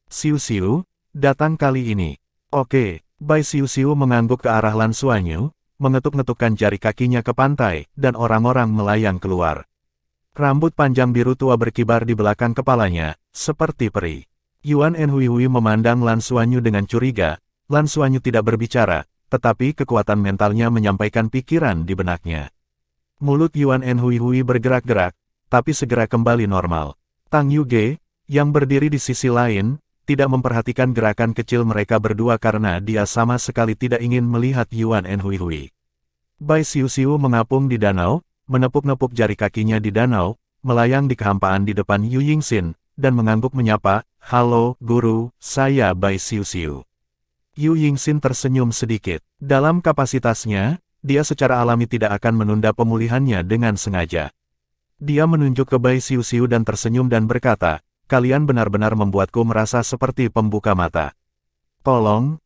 Xiu, datang kali ini. Oke, Bai Xiu mengangguk ke arah Lan Xuanyu, mengetuk-ngetukkan jari kakinya ke pantai, dan orang-orang melayang keluar. Rambut panjang biru tua berkibar di belakang kepalanya, seperti peri. Yuan Enhuihui memandang Lan Xuanyu dengan curiga. Lan Xuanyu tidak berbicara, tetapi kekuatan mentalnya menyampaikan pikiran di benaknya. Mulut Yuan Enhuihui bergerak-gerak, tapi segera kembali normal. Tang Yuge, yang berdiri di sisi lain, tidak memperhatikan gerakan kecil mereka berdua karena dia sama sekali tidak ingin melihat Yuan Enhuihui. Bai Xiu mengapung di danau, menepuk-nepuk jari kakinya di danau, melayang di kehampaan di depan Yu Yingxin, dan mengangguk menyapa, "Halo, Guru, saya Bai Xiu." Yu Yingxin tersenyum sedikit. Dalam kapasitasnya, dia secara alami tidak akan menunda pemulihannya dengan sengaja. Dia menunjuk ke Bai Xiu dan tersenyum dan berkata, "Kalian benar-benar membuatku merasa seperti pembuka mata." Tolong.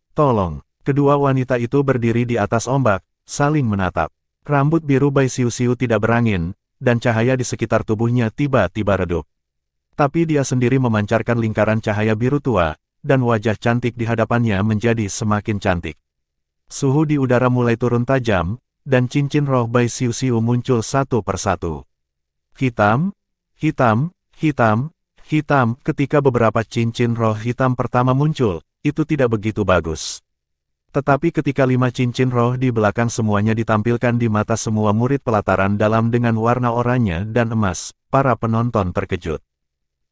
Kedua wanita itu berdiri di atas ombak, saling menatap. Rambut biru Bai Xiu tidak berangin, dan cahaya di sekitar tubuhnya tiba-tiba redup. Tapi dia sendiri memancarkan lingkaran cahaya biru tua, dan wajah cantik di hadapannya menjadi semakin cantik. Suhu di udara mulai turun tajam, dan cincin roh Bai Xiu muncul satu persatu. Hitam. Ketika beberapa cincin roh hitam pertama muncul, itu tidak begitu bagus. Tetapi ketika 5 cincin roh di belakang semuanya ditampilkan di mata semua murid pelataran dalam dengan warna oranye dan emas, para penonton terkejut.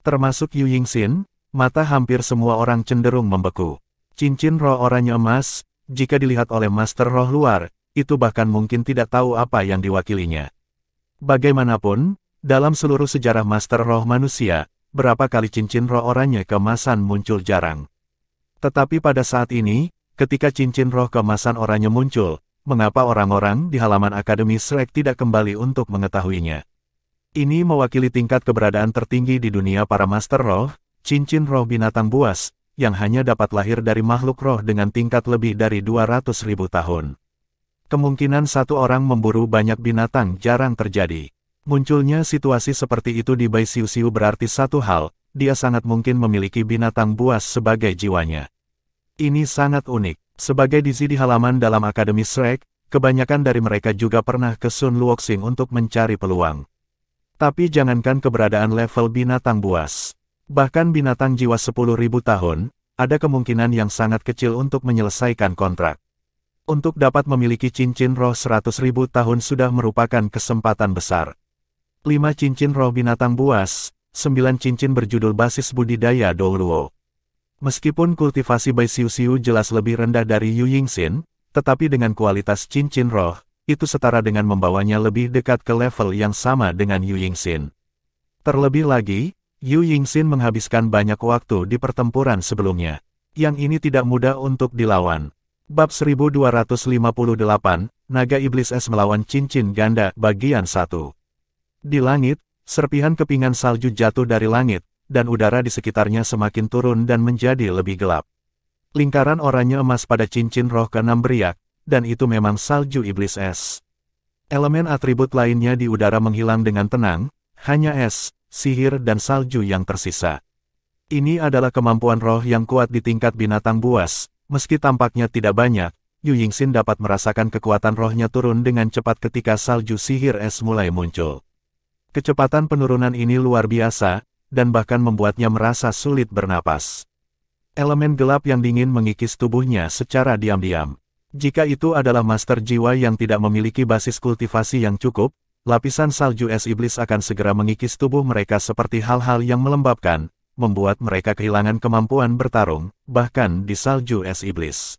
Termasuk Yu Yingxin, mata hampir semua orang cenderung membeku. Cincin roh oranye emas, jika dilihat oleh Master Roh luar, itu bahkan mungkin tidak tahu apa yang diwakilinya. Bagaimanapun, dalam seluruh sejarah Master Roh manusia, berapa kali cincin roh oranye keemasan muncul jarang. Tetapi pada saat ini, ketika cincin roh keemasan oranye muncul, mengapa orang-orang di halaman Akademi Shrek tidak kembali untuk mengetahuinya? Ini mewakili tingkat keberadaan tertinggi di dunia para Master Roh, cincin roh binatang buas, yang hanya dapat lahir dari makhluk roh dengan tingkat lebih dari 200.000 tahun. Kemungkinan satu orang memburu banyak binatang jarang terjadi. Munculnya situasi seperti itu di Bai Xiu berarti satu hal, dia sangat mungkin memiliki binatang buas sebagai jiwanya. Ini sangat unik. Sebagai dizi di halaman dalam Akademi Shrek, kebanyakan dari mereka juga pernah ke Sun Luoxing untuk mencari peluang. Tapi jangankan keberadaan level binatang buas. Bahkan binatang jiwa 10.000 tahun, ada kemungkinan yang sangat kecil untuk menyelesaikan kontrak. Untuk dapat memiliki cincin roh 100.000 tahun sudah merupakan kesempatan besar. 5 cincin roh binatang buas, 9 cincin berjudul basis budidaya Douluo. Meskipun kultivasi Bai Xiu jelas lebih rendah dari Yu Yingxin, tetapi dengan kualitas cincin roh, itu setara dengan membawanya lebih dekat ke level yang sama dengan Yu Yingxin. Terlebih lagi, Yu Yingxin menghabiskan banyak waktu di pertempuran sebelumnya. Yang ini tidak mudah untuk dilawan. Bab 1258, Naga Iblis Es melawan Cincin Ganda, Bagian 1. Di langit, serpihan kepingan salju jatuh dari langit, dan udara di sekitarnya semakin turun dan menjadi lebih gelap. Lingkaran oranye emas pada cincin roh ke-6 beriak, dan itu memang salju Iblis Es. Elemen atribut lainnya di udara menghilang dengan tenang, hanya es, sihir dan salju yang tersisa. Ini adalah kemampuan roh yang kuat di tingkat binatang buas, meski tampaknya tidak banyak, Yu Yingxin dapat merasakan kekuatan rohnya turun dengan cepat ketika salju sihir es mulai muncul. Kecepatan penurunan ini luar biasa, dan bahkan membuatnya merasa sulit bernapas. Elemen gelap yang dingin mengikis tubuhnya secara diam-diam. Jika itu adalah master jiwa yang tidak memiliki basis kultivasi yang cukup, lapisan salju es iblis akan segera mengikis tubuh mereka seperti hal-hal yang melembabkan, membuat mereka kehilangan kemampuan bertarung, bahkan di salju es iblis.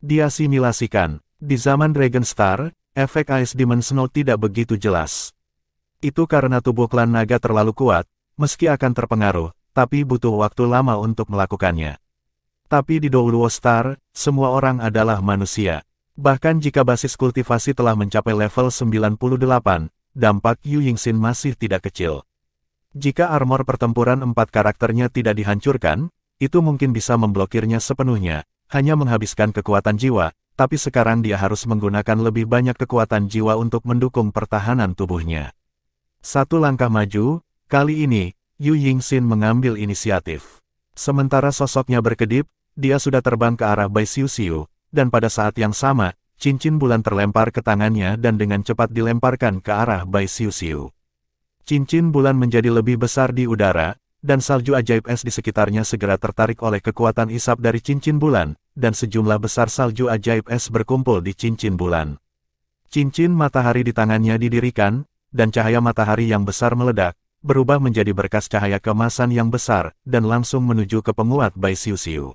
Diasimilasikan. Di zaman Dragon Star, efek Ice Demon Snow tidak begitu jelas. Itu karena tubuh klan naga terlalu kuat, meski akan terpengaruh, tapi butuh waktu lama untuk melakukannya. Tapi di Douluo Star, semua orang adalah manusia. Bahkan jika basis kultivasi telah mencapai level 98, dampak Yu Yingxin masih tidak kecil. Jika armor pertempuran 4 karakternya tidak dihancurkan, itu mungkin bisa memblokirnya sepenuhnya, hanya menghabiskan kekuatan jiwa, tapi sekarang dia harus menggunakan lebih banyak kekuatan jiwa untuk mendukung pertahanan tubuhnya. Satu langkah maju, kali ini, Yu Yingxin mengambil inisiatif. Sementara sosoknya berkedip, dia sudah terbang ke arah Bai Xiuxiu, dan pada saat yang sama, cincin bulan terlempar ke tangannya dan dengan cepat dilemparkan ke arah Bai Xiuxiu. Cincin bulan menjadi lebih besar di udara, dan salju ajaib es di sekitarnya segera tertarik oleh kekuatan isap dari cincin bulan, dan sejumlah besar salju ajaib es berkumpul di cincin bulan. Cincin matahari di tangannya didirikan, dan cahaya matahari yang besar meledak, berubah menjadi berkas cahaya keemasan yang besar, dan langsung menuju ke penguat Bai Xiuxiu.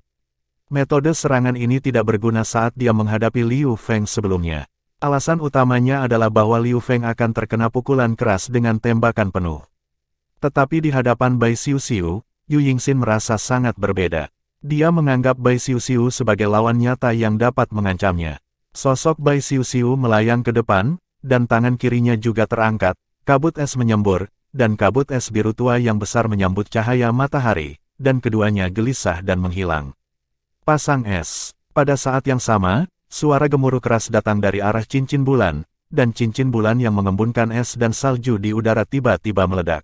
Metode serangan ini tidak berguna saat dia menghadapi Liu Feng sebelumnya. Alasan utamanya adalah bahwa Liu Feng akan terkena pukulan keras dengan tembakan penuh. Tetapi di hadapan Bai Xiuxiu, Yu Yingxin merasa sangat berbeda. Dia menganggap Bai Xiuxiu sebagai lawan nyata yang dapat mengancamnya. Sosok Bai Xiuxiu melayang ke depan, dan tangan kirinya juga terangkat, kabut es menyembur, dan kabut es biru tua yang besar menyambut cahaya matahari, dan keduanya gelisah dan menghilang. Pasang es. Pada saat yang sama, suara gemuruh keras datang dari arah cincin bulan, dan cincin bulan yang mengembunkan es dan salju di udara tiba-tiba meledak.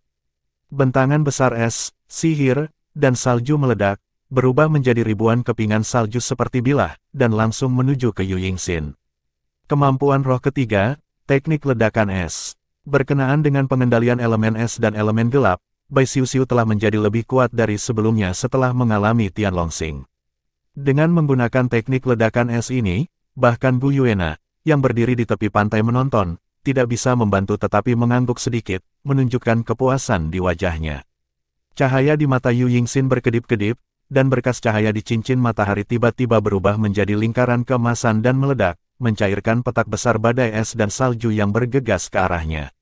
Bentangan besar es, sihir, dan salju meledak, berubah menjadi ribuan kepingan salju seperti bilah, dan langsung menuju ke Yu Yingxin. Kemampuan roh ketiga, teknik ledakan es. Berkenaan dengan pengendalian elemen es dan elemen gelap, Bai Xiuxiu telah menjadi lebih kuat dari sebelumnya setelah mengalami Tianlongxing. Dengan menggunakan teknik ledakan es ini, bahkan Gu Yuena, yang berdiri di tepi pantai menonton, tidak bisa membantu tetapi mengangguk sedikit, menunjukkan kepuasan di wajahnya. Cahaya di mata Yu Yingxin berkedip-kedip, dan berkas cahaya di cincin matahari tiba-tiba berubah menjadi lingkaran keemasan dan meledak, mencairkan petak besar badai es dan salju yang bergegas ke arahnya.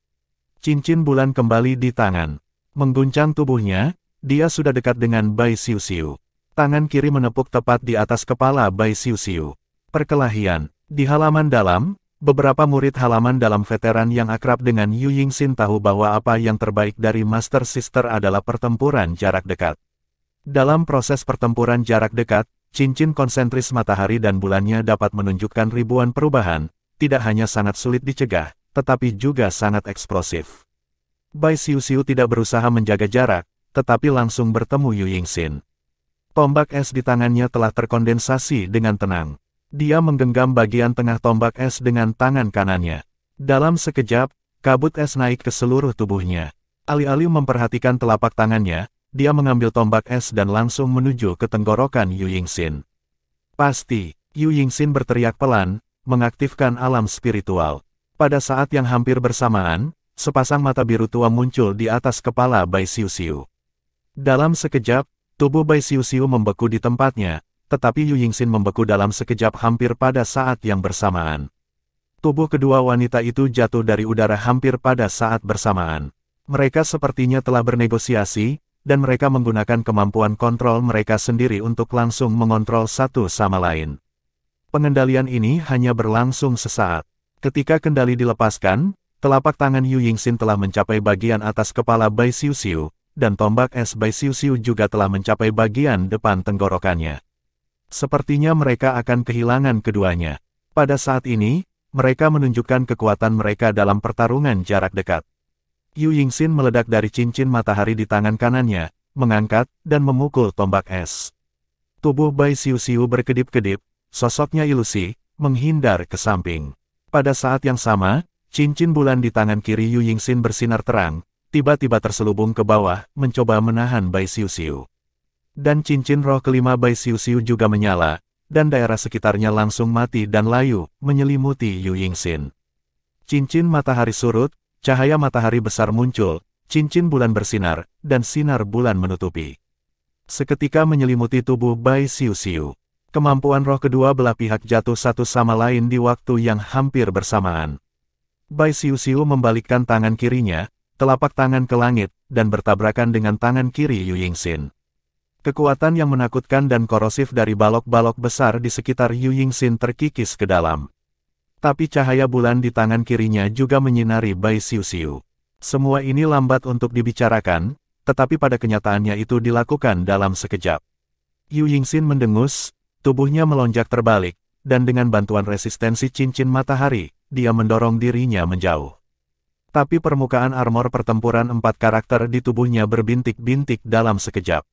Cincin bulan kembali di tangan. Mengguncang tubuhnya, dia sudah dekat dengan Bai Xiuxiu. Tangan kiri menepuk tepat di atas kepala Bai Xiuxiu. Perkelahian. Di halaman dalam, beberapa murid halaman dalam veteran yang akrab dengan Yu Yingxin tahu bahwa apa yang terbaik dari Master Sister adalah pertempuran jarak dekat. Dalam proses pertempuran jarak dekat, cincin konsentris matahari dan bulannya dapat menunjukkan ribuan perubahan, tidak hanya sangat sulit dicegah, tetapi juga sangat eksplosif. Bai Xiuxiu tidak berusaha menjaga jarak, tetapi langsung bertemu Yu Yingxin. Tombak es di tangannya telah terkondensasi dengan tenang. Dia menggenggam bagian tengah tombak es dengan tangan kanannya. Dalam sekejap, kabut es naik ke seluruh tubuhnya. Alih-alih memperhatikan telapak tangannya, dia mengambil tombak es dan langsung menuju ke tenggorokan Yu Yingxin. Pasti, Yu Yingxin berteriak pelan, mengaktifkan alam spiritual. Pada saat yang hampir bersamaan, sepasang mata biru tua muncul di atas kepala Bai Xiuxiu. Dalam sekejap, tubuh Bai Xiuxiu membeku di tempatnya, tetapi Yu Yingxin membeku dalam sekejap hampir pada saat yang bersamaan. Tubuh kedua wanita itu jatuh dari udara hampir pada saat bersamaan. Mereka sepertinya telah bernegosiasi, dan mereka menggunakan kemampuan kontrol mereka sendiri untuk langsung mengontrol satu sama lain. Pengendalian ini hanya berlangsung sesaat. Ketika kendali dilepaskan, telapak tangan Yu Yingxin telah mencapai bagian atas kepala Bai Xiuxiu, dan tombak es Bai Xiuxiu juga telah mencapai bagian depan tenggorokannya. Sepertinya mereka akan kehilangan keduanya. Pada saat ini, mereka menunjukkan kekuatan mereka dalam pertarungan jarak dekat. Yu Yingxin meledak dari cincin matahari di tangan kanannya, mengangkat, dan memukul tombak es. Tubuh Bai Xiuxiu berkedip-kedip, sosoknya ilusi, menghindar ke samping. Pada saat yang sama, cincin bulan di tangan kiri Yu Yingxin bersinar terang, tiba-tiba terselubung ke bawah, mencoba menahan Bai Xiuxiu. Dan cincin roh kelima Bai Xiuxiu juga menyala, dan daerah sekitarnya langsung mati dan layu, menyelimuti Yu Yingxin. Cincin matahari surut, cahaya matahari besar muncul, cincin bulan bersinar, dan sinar bulan menutupi. Seketika menyelimuti tubuh Bai Xiuxiu. Kemampuan roh kedua belah pihak jatuh satu sama lain di waktu yang hampir bersamaan. Bai Xiuxiu membalikkan tangan kirinya, telapak tangan ke langit, dan bertabrakan dengan tangan kiri Yu Yingxin. Kekuatan yang menakutkan dan korosif dari balok-balok besar di sekitar Yu Yingxin terkikis ke dalam. Tapi cahaya bulan di tangan kirinya juga menyinari Bai Xiuxiu. Semua ini lambat untuk dibicarakan, tetapi pada kenyataannya itu dilakukan dalam sekejap. Yu Yingxin mendengus, tubuhnya melonjak terbalik, dan dengan bantuan resistensi cincin matahari, dia mendorong dirinya menjauh. Tapi permukaan armor pertempuran 4 karakter di tubuhnya berbintik-bintik dalam sekejap.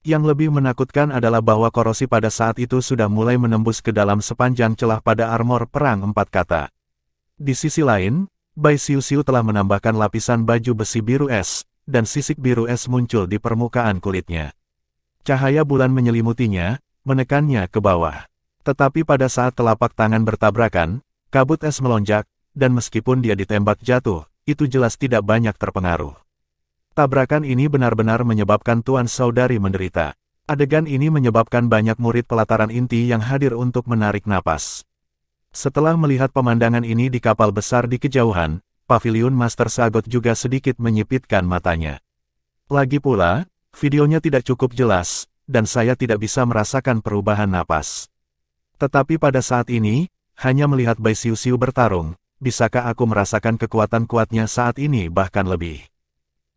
Yang lebih menakutkan adalah bahwa korosi pada saat itu sudah mulai menembus ke dalam sepanjang celah pada armor perang 4 kata. Di sisi lain, Bai Xiuxiu telah menambahkan lapisan baju besi biru es, dan sisik biru es muncul di permukaan kulitnya. Cahaya bulan menyelimutinya, menekannya ke bawah. Tetapi pada saat telapak tangan bertabrakan, kabut es melonjak, dan meskipun dia ditembak jatuh, itu jelas tidak banyak terpengaruh. Tabrakan ini benar-benar menyebabkan Tuan Saudari menderita. Adegan ini menyebabkan banyak murid pelataran inti yang hadir untuk menarik napas. Setelah melihat pemandangan ini di kapal besar di kejauhan, Paviliun Master Sagot juga sedikit menyipitkan matanya. Lagi pula, videonya tidak cukup jelas, dan saya tidak bisa merasakan perubahan napas. Tetapi pada saat ini, hanya melihat Bai Xiuxiu bertarung, bisakah aku merasakan kekuatan kuatnya saat ini bahkan lebih.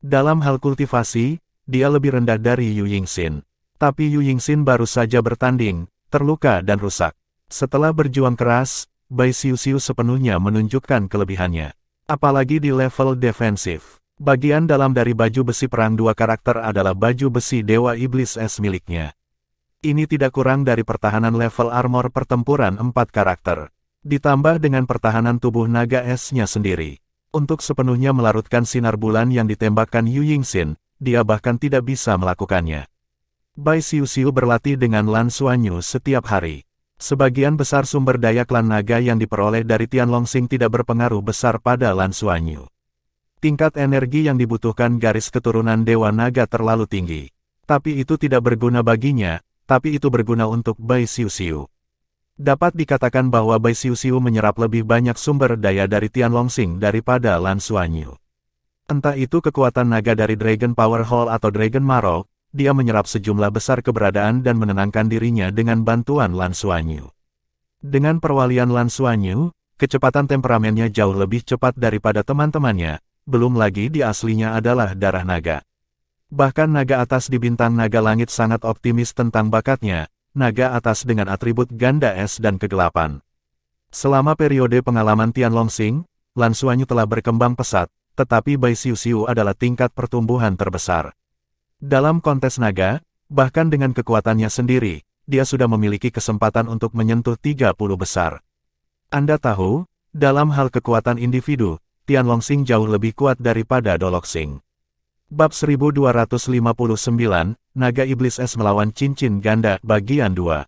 Dalam hal kultivasi, dia lebih rendah dari Yu Yingxin. Tapi Yu Yingxin baru saja bertanding, terluka dan rusak. Setelah berjuang keras, Bai Xiuxiu sepenuhnya menunjukkan kelebihannya. Apalagi di level defensif. Bagian dalam dari baju besi perang 2 karakter adalah baju besi Dewa Iblis Es miliknya. Ini tidak kurang dari pertahanan level armor pertempuran 4 karakter. Ditambah dengan pertahanan tubuh naga esnya sendiri. Untuk sepenuhnya melarutkan sinar bulan yang ditembakkan Yu Yingxin, dia bahkan tidak bisa melakukannya. Bai Xiuxiu berlatih dengan Lan Xuanyu setiap hari. Sebagian besar sumber daya klan naga yang diperoleh dari Tianlongxing tidak berpengaruh besar pada Lan Xuanyu. Tingkat energi yang dibutuhkan garis keturunan Dewa Naga terlalu tinggi. Tapi itu tidak berguna baginya, tapi itu berguna untuk Bai Xiuxiu. Dapat dikatakan bahwa Bai Xiuxiu menyerap lebih banyak sumber daya dari Tianlongxing daripada Lan Xuanyu. Entah itu kekuatan naga dari Dragon Power Hall atau Dragon Marrow, dia menyerap sejumlah besar keberadaan dan menenangkan dirinya dengan bantuan Lan Xuanyu. Dengan perwalian Lan Xuanyu, kecepatan temperamennya jauh lebih cepat daripada teman-temannya. Belum lagi di aslinya adalah darah naga. Bahkan naga atas di bintang naga langit sangat optimis tentang bakatnya, naga atas dengan atribut ganda es dan kegelapan. Selama periode pengalaman Tianlongxing, Lan Xuanyu telah berkembang pesat, tetapi Bai Xiuxiu adalah tingkat pertumbuhan terbesar. Dalam kontes naga, bahkan dengan kekuatannya sendiri, dia sudah memiliki kesempatan untuk menyentuh 30 besar. Anda tahu, dalam hal kekuatan individu, Tianlongxing jauh lebih kuat daripada Doloxing. Bab 1259, Naga Iblis Es melawan Cincin Ganda, Bagian 2.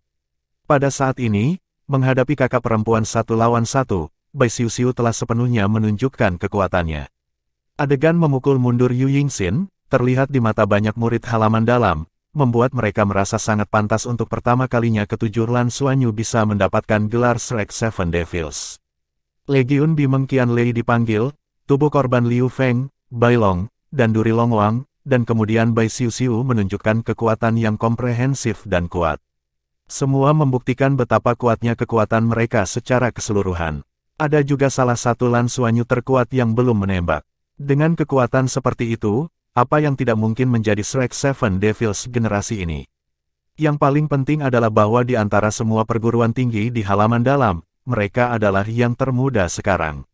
Pada saat ini, menghadapi kakak perempuan 1 lawan 1, Bai Xiuxiu telah sepenuhnya menunjukkan kekuatannya. Adegan memukul mundur Yu Yingxin, terlihat di mata banyak murid halaman dalam, membuat mereka merasa sangat pantas untuk pertama kalinya ketujuh Lan Xuanyu bisa mendapatkan gelar Shrek Seven Devils. Legiun Bimeng Qianlei dipanggil, tubuh korban Liu Feng, Bai Long, dan Duri Longwang, dan kemudian Bai Xiuxiu menunjukkan kekuatan yang komprehensif dan kuat. Semua membuktikan betapa kuatnya kekuatan mereka secara keseluruhan. Ada juga salah satu Lan Xuanyu terkuat yang belum menembak. Dengan kekuatan seperti itu, apa yang tidak mungkin menjadi Shrek Seven Devils generasi ini? Yang paling penting adalah bahwa di antara semua perguruan tinggi di halaman dalam, mereka adalah yang termuda sekarang.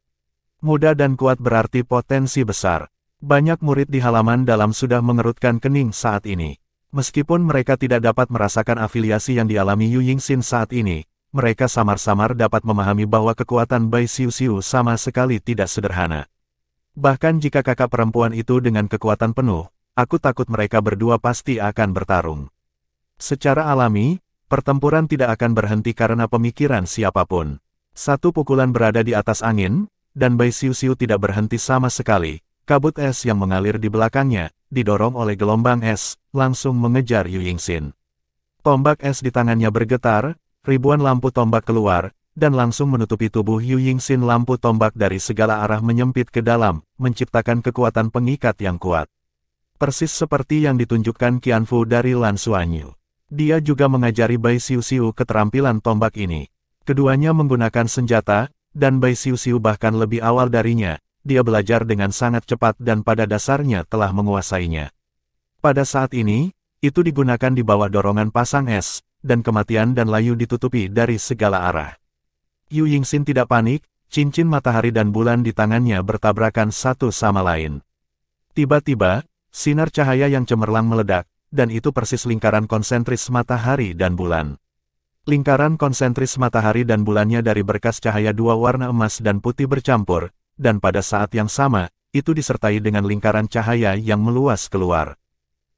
Muda dan kuat berarti potensi besar. Banyak murid di halaman dalam sudah mengerutkan kening saat ini. Meskipun mereka tidak dapat merasakan afiliasi yang dialami Yu Yingxin saat ini, mereka samar-samar dapat memahami bahwa kekuatan Bai Xiuxiu sama sekali tidak sederhana. Bahkan jika kakak perempuan itu dengan kekuatan penuh, aku takut mereka berdua pasti akan bertarung. Secara alami, pertempuran tidak akan berhenti karena pemikiran siapapun. Satu pukulan berada di atas angin, dan Bai Xiuxiu tidak berhenti sama sekali. Kabut es yang mengalir di belakangnya, didorong oleh gelombang es, langsung mengejar Yu Yingxin. Tombak es di tangannya bergetar, ribuan lampu tombak keluar, dan langsung menutupi tubuh Yu Yingxin. Lampu tombak dari segala arah menyempit ke dalam, menciptakan kekuatan pengikat yang kuat. Persis seperti yang ditunjukkan Qianfu dari Lan Xuanyu. Dia juga mengajari Bai Xiuxiu keterampilan tombak ini. Keduanya menggunakan senjata, dan Bai Xiuxiu bahkan lebih awal darinya. Dia belajar dengan sangat cepat dan pada dasarnya telah menguasainya. Pada saat ini, itu digunakan di bawah dorongan pasang es, dan kematian dan layu ditutupi dari segala arah. Yu Yingxin tidak panik, cincin matahari dan bulan di tangannya bertabrakan satu sama lain. Tiba-tiba, sinar cahaya yang cemerlang meledak, dan itu persis lingkaran konsentris matahari dan bulan. Lingkaran konsentris matahari dan bulannya dari berkas cahaya dua warna emas dan putih bercampur, dan pada saat yang sama, itu disertai dengan lingkaran cahaya yang meluas keluar.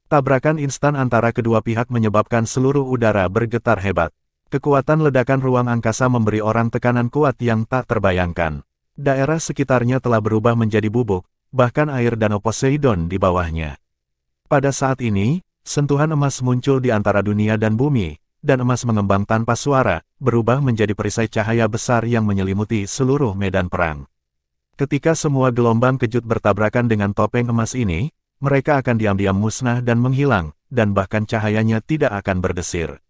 Tabrakan instan antara kedua pihak menyebabkan seluruh udara bergetar hebat. Kekuatan ledakan ruang angkasa memberi orang tekanan kuat yang tak terbayangkan. Daerah sekitarnya telah berubah menjadi bubuk, bahkan air danau Poseidon di bawahnya. Pada saat ini, sentuhan emas muncul di antara dunia dan bumi, dan emas mengembang tanpa suara, berubah menjadi perisai cahaya besar yang menyelimuti seluruh medan perang. Ketika semua gelombang kejut bertabrakan dengan topeng emas ini, mereka akan diam-diam musnah dan menghilang, dan bahkan cahayanya tidak akan berdesir.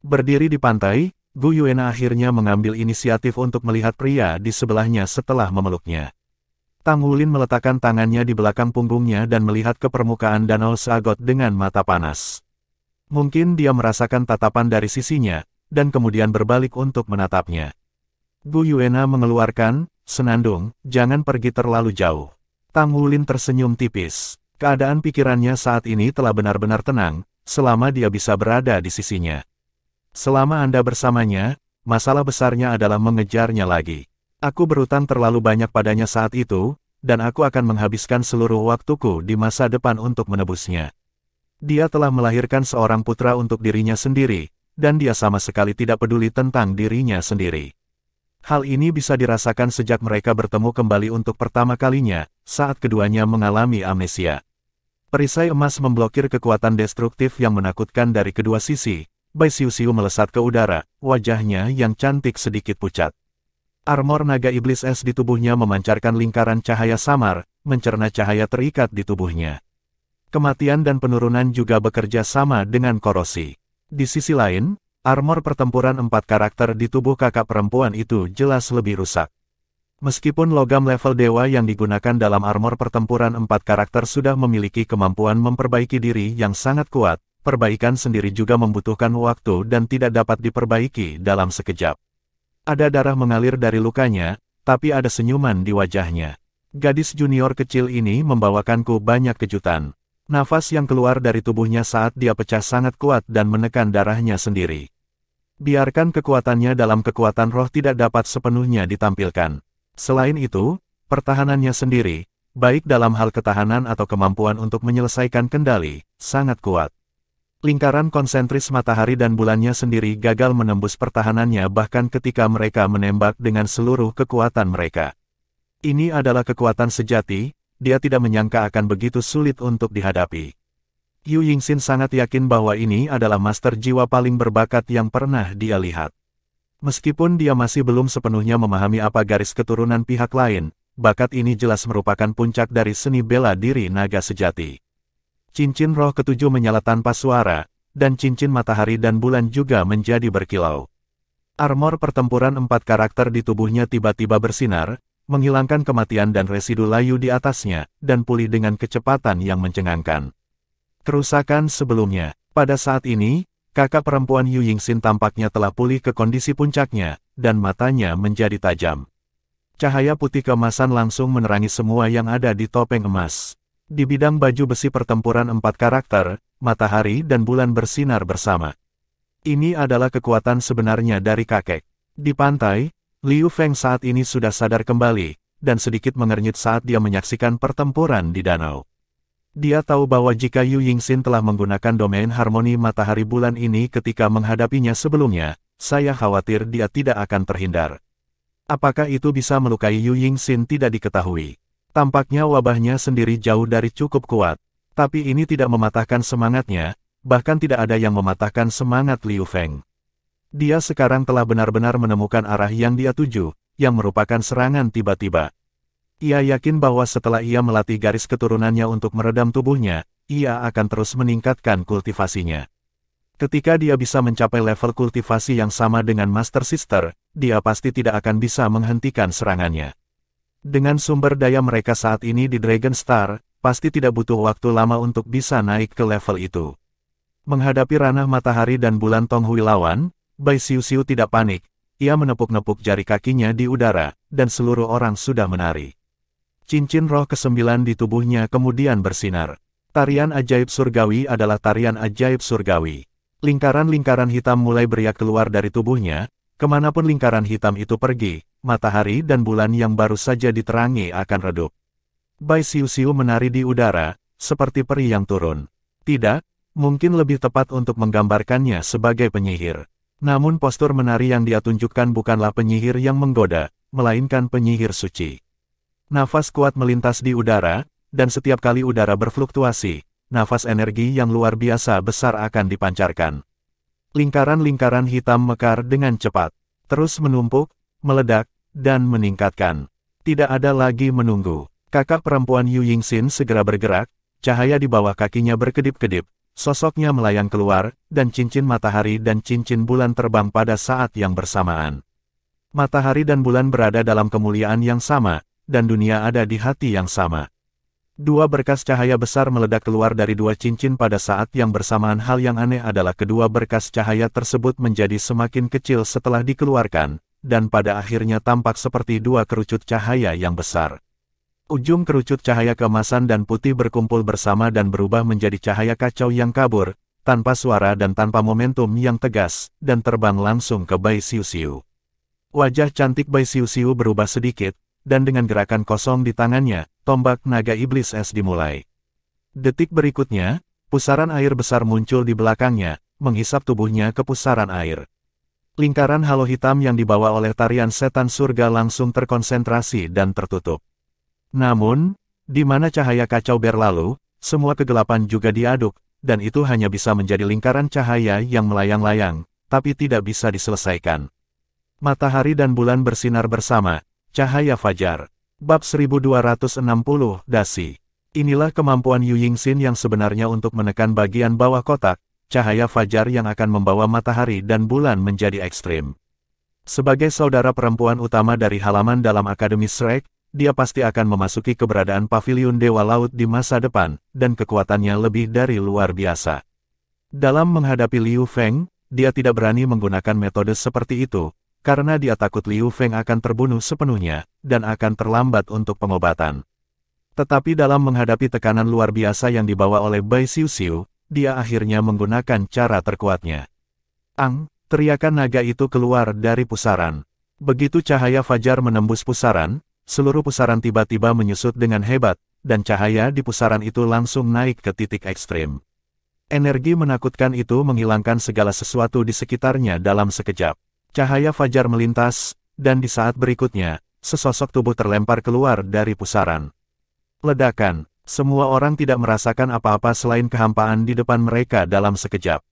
Berdiri di pantai, Gu Yuena akhirnya mengambil inisiatif untuk melihat pria di sebelahnya setelah memeluknya. Tang Wulin meletakkan tangannya di belakang punggungnya dan melihat ke permukaan danau Sagot dengan mata panas. Mungkin dia merasakan tatapan dari sisinya, dan kemudian berbalik untuk menatapnya. Gu Yuena mengeluarkan senandung, jangan pergi terlalu jauh. Tang Wulin tersenyum tipis. Keadaan pikirannya saat ini telah benar-benar tenang, selama dia bisa berada di sisinya. Selama Anda bersamanya, masalah besarnya adalah mengejarnya lagi. Aku berutang terlalu banyak padanya saat itu, dan aku akan menghabiskan seluruh waktuku di masa depan untuk menebusnya. Dia telah melahirkan seorang putra untuk dirinya sendiri, dan dia sama sekali tidak peduli tentang dirinya sendiri. Hal ini bisa dirasakan sejak mereka bertemu kembali untuk pertama kalinya, saat keduanya mengalami amnesia. Perisai emas memblokir kekuatan destruktif yang menakutkan dari kedua sisi. Bai Xiuxiu melesat ke udara, wajahnya yang cantik sedikit pucat. Armor naga iblis es di tubuhnya memancarkan lingkaran cahaya samar, mencerna cahaya terikat di tubuhnya. Kematian dan penurunan juga bekerja sama dengan korosi. Di sisi lain, armor pertempuran 4 karakter di tubuh kakak perempuan itu jelas lebih rusak. Meskipun logam level dewa yang digunakan dalam armor pertempuran 4 karakter sudah memiliki kemampuan memperbaiki diri yang sangat kuat, perbaikan sendiri juga membutuhkan waktu dan tidak dapat diperbaiki dalam sekejap. Ada darah mengalir dari lukanya, tapi ada senyuman di wajahnya. Gadis junior kecil ini membawakanku banyak kejutan. Nafas yang keluar dari tubuhnya saat dia pecah sangat kuat dan menekan darahnya sendiri. Biarkan kekuatannya dalam kekuatan roh tidak dapat sepenuhnya ditampilkan. Selain itu, pertahanannya sendiri, baik dalam hal ketahanan atau kemampuan untuk menyelesaikan kendali, sangat kuat. Lingkaran konsentris matahari dan bulannya sendiri gagal menembus pertahanannya bahkan ketika mereka menembak dengan seluruh kekuatan mereka. Ini adalah kekuatan sejati, dia tidak menyangka akan begitu sulit untuk dihadapi. Yu Yingxin sangat yakin bahwa ini adalah master jiwa paling berbakat yang pernah dia lihat. Meskipun dia masih belum sepenuhnya memahami apa garis keturunan pihak lain, bakat ini jelas merupakan puncak dari seni bela diri naga sejati. Cincin roh ketujuh menyala tanpa suara, dan cincin matahari dan bulan juga menjadi berkilau. Armor pertempuran 4 karakter di tubuhnya tiba-tiba bersinar, menghilangkan kematian dan residu layu di atasnya, dan pulih dengan kecepatan yang mencengangkan. Kerusakan sebelumnya, pada saat ini, kakak perempuan Yu Yingxin tampaknya telah pulih ke kondisi puncaknya, dan matanya menjadi tajam. Cahaya putih keemasan langsung menerangi semua yang ada di topeng emas. Di bidang baju besi pertempuran 4 karakter, matahari dan bulan bersinar bersama. Ini adalah kekuatan sebenarnya dari kakek. Di pantai, Liu Feng saat ini sudah sadar kembali, dan sedikit mengernyit saat dia menyaksikan pertempuran di danau. Dia tahu bahwa jika Yu Yingxin telah menggunakan domain harmoni matahari bulan ini ketika menghadapinya sebelumnya, saya khawatir dia tidak akan terhindar. Apakah itu bisa melukai Yu Yingxin tidak diketahui. Tampaknya wabahnya sendiri jauh dari cukup kuat, tapi ini tidak mematahkan semangatnya, bahkan tidak ada yang mematahkan semangat Liu Feng. Dia sekarang telah benar-benar menemukan arah yang dia tuju, yang merupakan serangan tiba-tiba. Ia yakin bahwa setelah ia melatih garis keturunannya untuk meredam tubuhnya, ia akan terus meningkatkan kultivasinya. Ketika dia bisa mencapai level kultivasi yang sama dengan Master Sister, dia pasti tidak akan bisa menghentikan serangannya. Dengan sumber daya mereka saat ini di Dragon Star, pasti tidak butuh waktu lama untuk bisa naik ke level itu. Menghadapi ranah matahari dan bulan Tonghui lawan, Bai Xiuxiu tidak panik. Ia menepuk-nepuk jari kakinya di udara, dan seluruh orang sudah menari. Cincin roh ke-9 di tubuhnya kemudian bersinar. Tarian ajaib surgawi adalah tarian ajaib surgawi. Lingkaran-lingkaran hitam mulai beriak keluar dari tubuhnya, kemanapun lingkaran hitam itu pergi, matahari dan bulan yang baru saja diterangi akan redup. Bai Xiuxiu menari di udara, seperti peri yang turun. Tidak, mungkin lebih tepat untuk menggambarkannya sebagai penyihir. Namun postur menari yang dia tunjukkan bukanlah penyihir yang menggoda, melainkan penyihir suci. Nafas kuat melintas di udara, dan setiap kali udara berfluktuasi, nafas energi yang luar biasa besar akan dipancarkan. Lingkaran-lingkaran hitam mekar dengan cepat, terus menumpuk, meledak, dan meningkatkan. Tidak ada lagi menunggu. Kakak perempuan Yu Yingxin segera bergerak, cahaya di bawah kakinya berkedip-kedip, sosoknya melayang keluar, dan cincin matahari dan cincin bulan terbang pada saat yang bersamaan. Matahari dan bulan berada dalam kemuliaan yang sama, dan dunia ada di hati yang sama. Dua berkas cahaya besar meledak keluar dari dua cincin pada saat yang bersamaan. Hal yang aneh adalah kedua berkas cahaya tersebut menjadi semakin kecil setelah dikeluarkan, dan pada akhirnya tampak seperti dua kerucut cahaya yang besar. Ujung kerucut cahaya keemasan dan putih berkumpul bersama dan berubah menjadi cahaya kacau yang kabur, tanpa suara dan tanpa momentum yang tegas, dan terbang langsung ke Bai Xiuxiu. Wajah cantik Bai Xiuxiu berubah sedikit, dan dengan gerakan kosong di tangannya, tombak naga iblis es dimulai. Detik berikutnya, pusaran air besar muncul di belakangnya, menghisap tubuhnya ke pusaran air. Lingkaran halo hitam yang dibawa oleh tarian setan surga langsung terkonsentrasi dan tertutup. Namun, di mana cahaya kacau berlalu, semua kegelapan juga diaduk, dan itu hanya bisa menjadi lingkaran cahaya yang melayang-layang, tapi tidak bisa diselesaikan. Matahari dan bulan bersinar bersama. Cahaya Fajar. Bab 1260, Dasi. Inilah kemampuan Yu Yingxin yang sebenarnya untuk menekan bagian bawah kotak, cahaya fajar yang akan membawa matahari dan bulan menjadi ekstrim. Sebagai saudara perempuan utama dari halaman dalam Akademi Shrek, dia pasti akan memasuki keberadaan pavilion Dewa Laut di masa depan, dan kekuatannya lebih dari luar biasa. Dalam menghadapi Liu Feng, dia tidak berani menggunakan metode seperti itu, karena dia takut Liu Feng akan terbunuh sepenuhnya, dan akan terlambat untuk pengobatan. Tetapi dalam menghadapi tekanan luar biasa yang dibawa oleh Bai Xiuxiu, dia akhirnya menggunakan cara terkuatnya. Ang, teriakan naga itu keluar dari pusaran. Begitu cahaya fajar menembus pusaran, seluruh pusaran tiba-tiba menyusut dengan hebat, dan cahaya di pusaran itu langsung naik ke titik ekstrim. Energi menakutkan itu menghilangkan segala sesuatu di sekitarnya dalam sekejap. Cahaya fajar melintas, dan di saat berikutnya, sesosok tubuh terlempar keluar dari pusaran. Ledakan, semua orang tidak merasakan apa-apa selain kehampaan di depan mereka dalam sekejap.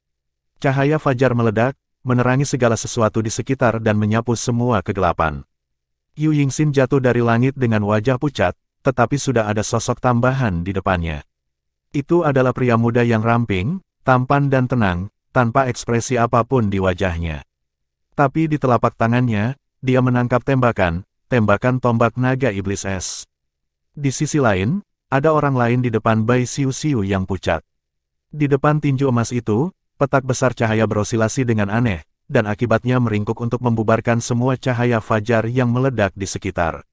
Cahaya fajar meledak, menerangi segala sesuatu di sekitar dan menyapu semua kegelapan. Yu Yingxin jatuh dari langit dengan wajah pucat, tetapi sudah ada sosok tambahan di depannya. Itu adalah pria muda yang ramping, tampan dan tenang, tanpa ekspresi apapun di wajahnya. Tapi di telapak tangannya, dia menangkap tembakan tombak naga iblis es. Di sisi lain, ada orang lain di depan Bai Xiuxiu yang pucat. Di depan tinju emas itu, petak besar cahaya berosilasi dengan aneh, dan akibatnya meringkuk untuk membubarkan semua cahaya fajar yang meledak di sekitar.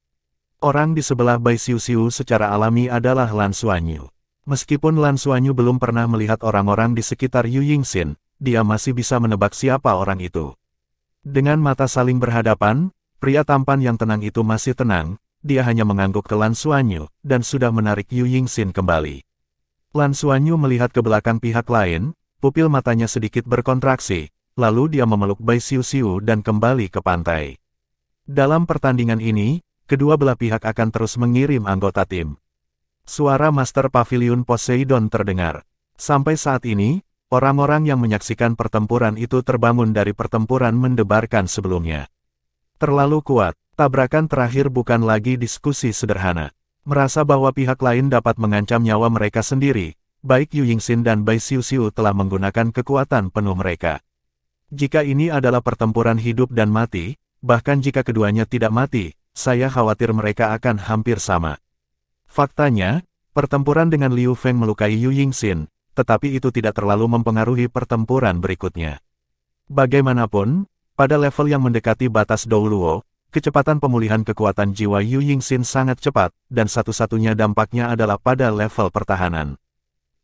Orang di sebelah Bai Xiuxiu secara alami adalah Lan Xuanyu. Meskipun Lan Xuanyu belum pernah melihat orang-orang di sekitar Yu Yingxin, dia masih bisa menebak siapa orang itu. Dengan mata saling berhadapan, pria tampan yang tenang itu masih tenang, dia hanya mengangguk ke Lan Xuanyu, dan sudah menarik Yu Yingxin kembali. Lan Xuanyu melihat ke belakang pihak lain, pupil matanya sedikit berkontraksi, lalu dia memeluk Bai Xiuxiu dan kembali ke pantai. Dalam pertandingan ini, kedua belah pihak akan terus mengirim anggota tim. Suara Master Pavilion Poseidon terdengar. Sampai saat ini, orang-orang yang menyaksikan pertempuran itu terbangun dari pertempuran mendebarkan sebelumnya. Terlalu kuat, tabrakan terakhir bukan lagi diskusi sederhana. Merasa bahwa pihak lain dapat mengancam nyawa mereka sendiri, baik Yu Yingxin dan Bai Xiuxiu telah menggunakan kekuatan penuh mereka. Jika ini adalah pertempuran hidup dan mati, bahkan jika keduanya tidak mati, saya khawatir mereka akan hampir sama. Faktanya, pertempuran dengan Liu Feng melukai Yu Yingxin, tetapi itu tidak terlalu mempengaruhi pertempuran berikutnya. Bagaimanapun, pada level yang mendekati batas Douluo, kecepatan pemulihan kekuatan jiwa Yu Yingxin sangat cepat, dan satu-satunya dampaknya adalah pada level pertahanan.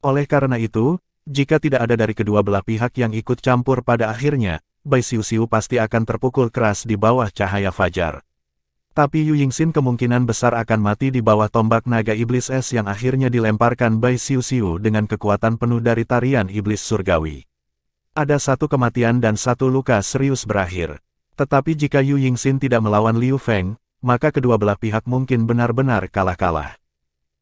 Oleh karena itu, jika tidak ada dari kedua belah pihak yang ikut campur pada akhirnya, Bai Xiuxiu pasti akan terpukul keras di bawah cahaya fajar. Tapi Yu Yingxin kemungkinan besar akan mati di bawah tombak naga iblis es yang akhirnya dilemparkan Bai Xiuxiu dengan kekuatan penuh dari tarian iblis surgawi. Ada satu kematian dan satu luka serius berakhir. Tetapi jika Yu Yingxin tidak melawan Liu Feng, maka kedua belah pihak mungkin benar-benar kalah-kalah.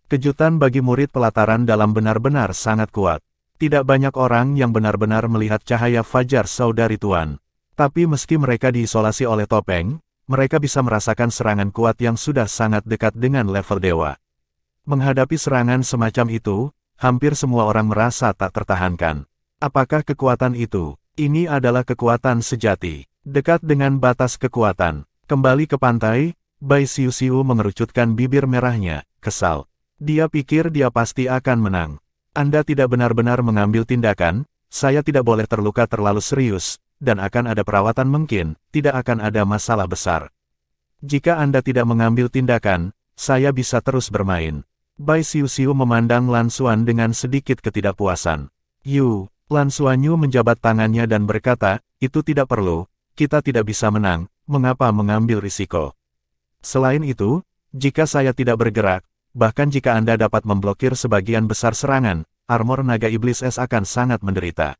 Kejutan bagi murid pelataran dalam benar-benar sangat kuat. Tidak banyak orang yang benar-benar melihat cahaya fajar saudari Tuan. Tapi meski mereka diisolasi oleh topeng, mereka bisa merasakan serangan kuat yang sudah sangat dekat dengan level dewa. Menghadapi serangan semacam itu, hampir semua orang merasa tak tertahankan. Apakah kekuatan itu? Ini adalah kekuatan sejati. Dekat dengan batas kekuatan. Kembali ke pantai, Bai Xiuxiu mengerucutkan bibir merahnya, kesal. Dia pikir dia pasti akan menang. Anda tidak benar-benar mengambil tindakan, saya tidak boleh terluka terlalu serius, dan akan ada perawatan mungkin, tidak akan ada masalah besar. Jika Anda tidak mengambil tindakan, saya bisa terus bermain. Bai Xiuxiu memandang Lan Xuan dengan sedikit ketidakpuasan. Lan Xuanyu menjabat tangannya dan berkata, itu tidak perlu. Kita tidak bisa menang, mengapa mengambil risiko? Selain itu, jika saya tidak bergerak, bahkan jika Anda dapat memblokir sebagian besar serangan, armor naga iblis es akan sangat menderita.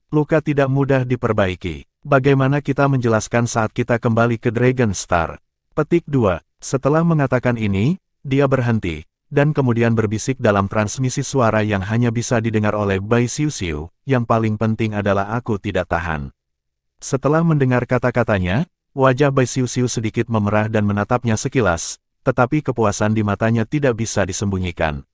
Luka tidak mudah diperbaiki. Bagaimana kita menjelaskan saat kita kembali ke Dragon Star? Petik 2. Setelah mengatakan ini, dia berhenti, dan kemudian berbisik dalam transmisi suara yang hanya bisa didengar oleh Bai Xiuxiu, yang paling penting adalah aku tidak tahan. Setelah mendengar kata-katanya, wajah Bai Xiuxiu sedikit memerah dan menatapnya sekilas, tetapi kepuasan di matanya tidak bisa disembunyikan.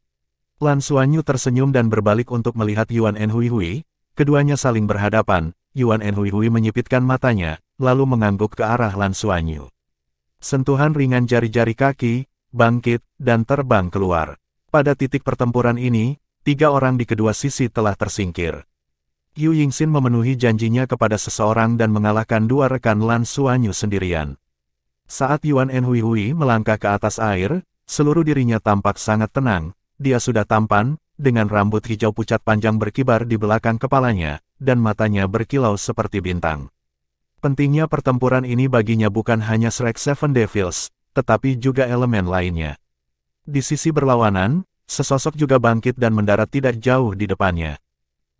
Lan Xuanyu tersenyum dan berbalik untuk melihat Yuan Enhuihui, keduanya saling berhadapan, Yuan Enhuihui menyipitkan matanya, lalu mengangguk ke arah Lan Xuanyu. Sentuhan ringan jari-jari kaki, bangkit, dan terbang keluar. Pada titik pertempuran ini, 3 orang di kedua sisi telah tersingkir. Yu Yingxin memenuhi janjinya kepada seseorang dan mengalahkan 2 rekan Lan Xuanyu sendirian. Saat Yuan Enhuihui melangkah ke atas air, seluruh dirinya tampak sangat tenang, dia sudah tampan, dengan rambut hijau pucat panjang berkibar di belakang kepalanya, dan matanya berkilau seperti bintang. Pentingnya pertempuran ini baginya bukan hanya Shrek Seven Devils, tetapi juga elemen lainnya. Di sisi berlawanan, sesosok juga bangkit dan mendarat tidak jauh di depannya.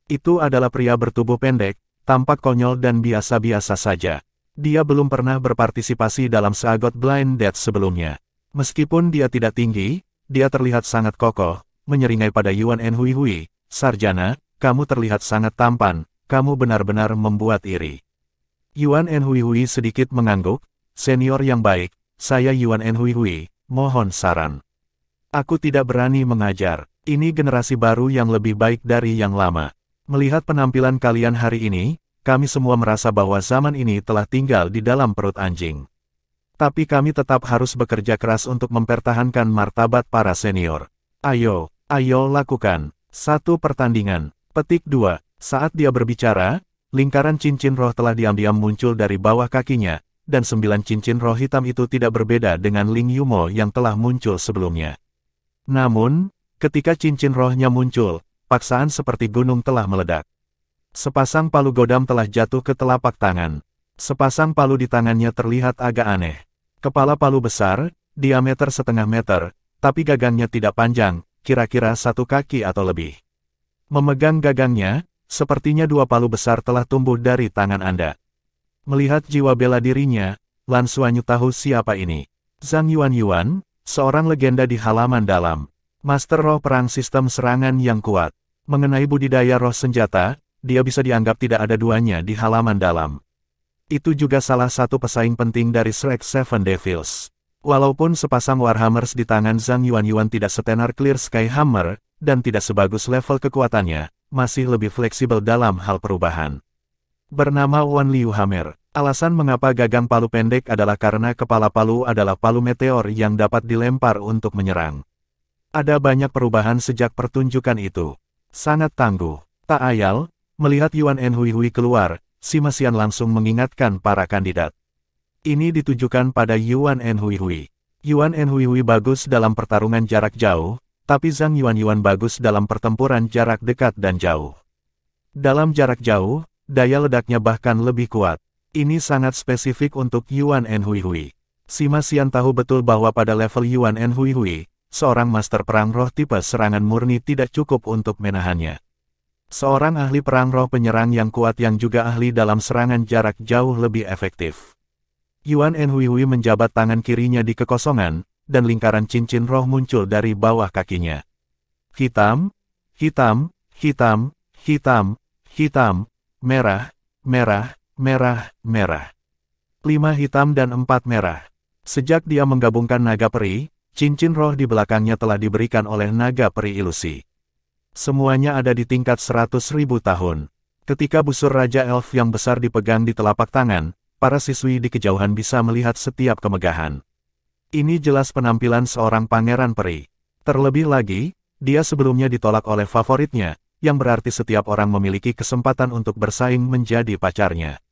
Itu adalah pria bertubuh pendek, tampak konyol dan biasa-biasa saja. Dia belum pernah berpartisipasi dalam Seagot Blind Death sebelumnya. Meskipun dia tidak tinggi, dia terlihat sangat kokoh, menyeringai pada Yuan Enhuihui, "Sarjana, kamu terlihat sangat tampan, kamu benar-benar membuat iri." Yuan Enhuihui sedikit mengangguk, "Senior yang baik, saya Yuan Enhuihui, mohon saran." "Aku tidak berani mengajar, ini generasi baru yang lebih baik dari yang lama. Melihat penampilan kalian hari ini, kami semua merasa bahwa zaman ini telah tinggal di dalam perut anjing. Tapi kami tetap harus bekerja keras untuk mempertahankan martabat para senior. Ayo lakukan. 1 pertandingan." Petik 2. Saat dia berbicara, lingkaran cincin roh telah diam-diam muncul dari bawah kakinya, dan 9 cincin roh hitam itu tidak berbeda dengan Ling Yumo yang telah muncul sebelumnya. Namun, ketika cincin rohnya muncul, paksaan seperti gunung telah meledak. Sepasang palu godam telah jatuh ke telapak tangan. Sepasang palu di tangannya terlihat agak aneh. Kepala palu besar, diameter setengah meter, tapi gagangnya tidak panjang, kira-kira 1 kaki atau lebih. Memegang gagangnya, sepertinya 2 palu besar telah tumbuh dari tangan Anda. Melihat jiwa bela dirinya, Lan Xuanyu tahu siapa ini. Zhang Yuanyuan, seorang legenda di halaman dalam. Master roh perang sistem serangan yang kuat. Mengenai budidaya roh senjata, dia bisa dianggap tidak ada duanya di halaman dalam. Itu juga salah satu pesaing penting dari Shrek Seven Devils. Walaupun sepasang Warhammers di tangan Zhang Yuanyuan tidak setenar Clear Sky Hammer, dan tidak sebagus level kekuatannya, masih lebih fleksibel dalam hal perubahan. Bernama Wan Liu Hammer. Alasan mengapa gagang palu pendek adalah karena kepala palu adalah palu meteor yang dapat dilempar untuk menyerang. Ada banyak perubahan sejak pertunjukan itu. Sangat tangguh. Tak ayal, melihat Yuan Enhui keluar, Sima Xian langsung mengingatkan para kandidat. Ini ditujukan pada Yuan Enhui. Yuan Enhui bagus dalam pertarungan jarak jauh, tapi Zhang Yuanyuan bagus dalam pertempuran jarak dekat dan jauh. Dalam jarak jauh, daya ledaknya bahkan lebih kuat. Ini sangat spesifik untuk Yuan Enhui. Sima Xian tahu betul bahwa pada level Yuan Enhui, seorang master perang roh tipe serangan murni tidak cukup untuk menahannya. Seorang ahli perang roh penyerang yang kuat yang juga ahli dalam serangan jarak jauh lebih efektif. Yuan Enhui menjabat tangan kirinya di kekosongan, dan lingkaran cincin roh muncul dari bawah kakinya. Hitam, hitam, hitam, hitam, hitam, merah, merah, merah, merah. 5 hitam dan 4 merah. Sejak dia menggabungkan naga peri, cincin roh di belakangnya telah diberikan oleh naga peri ilusi. Semuanya ada di tingkat 100.000 tahun. Ketika busur Raja Elf yang besar dipegang di telapak tangan, para siswi di kejauhan bisa melihat setiap kemegahan. Ini jelas penampilan seorang pangeran peri. Terlebih lagi, dia sebelumnya ditolak oleh favoritnya, yang berarti setiap orang memiliki kesempatan untuk bersaing menjadi pacarnya.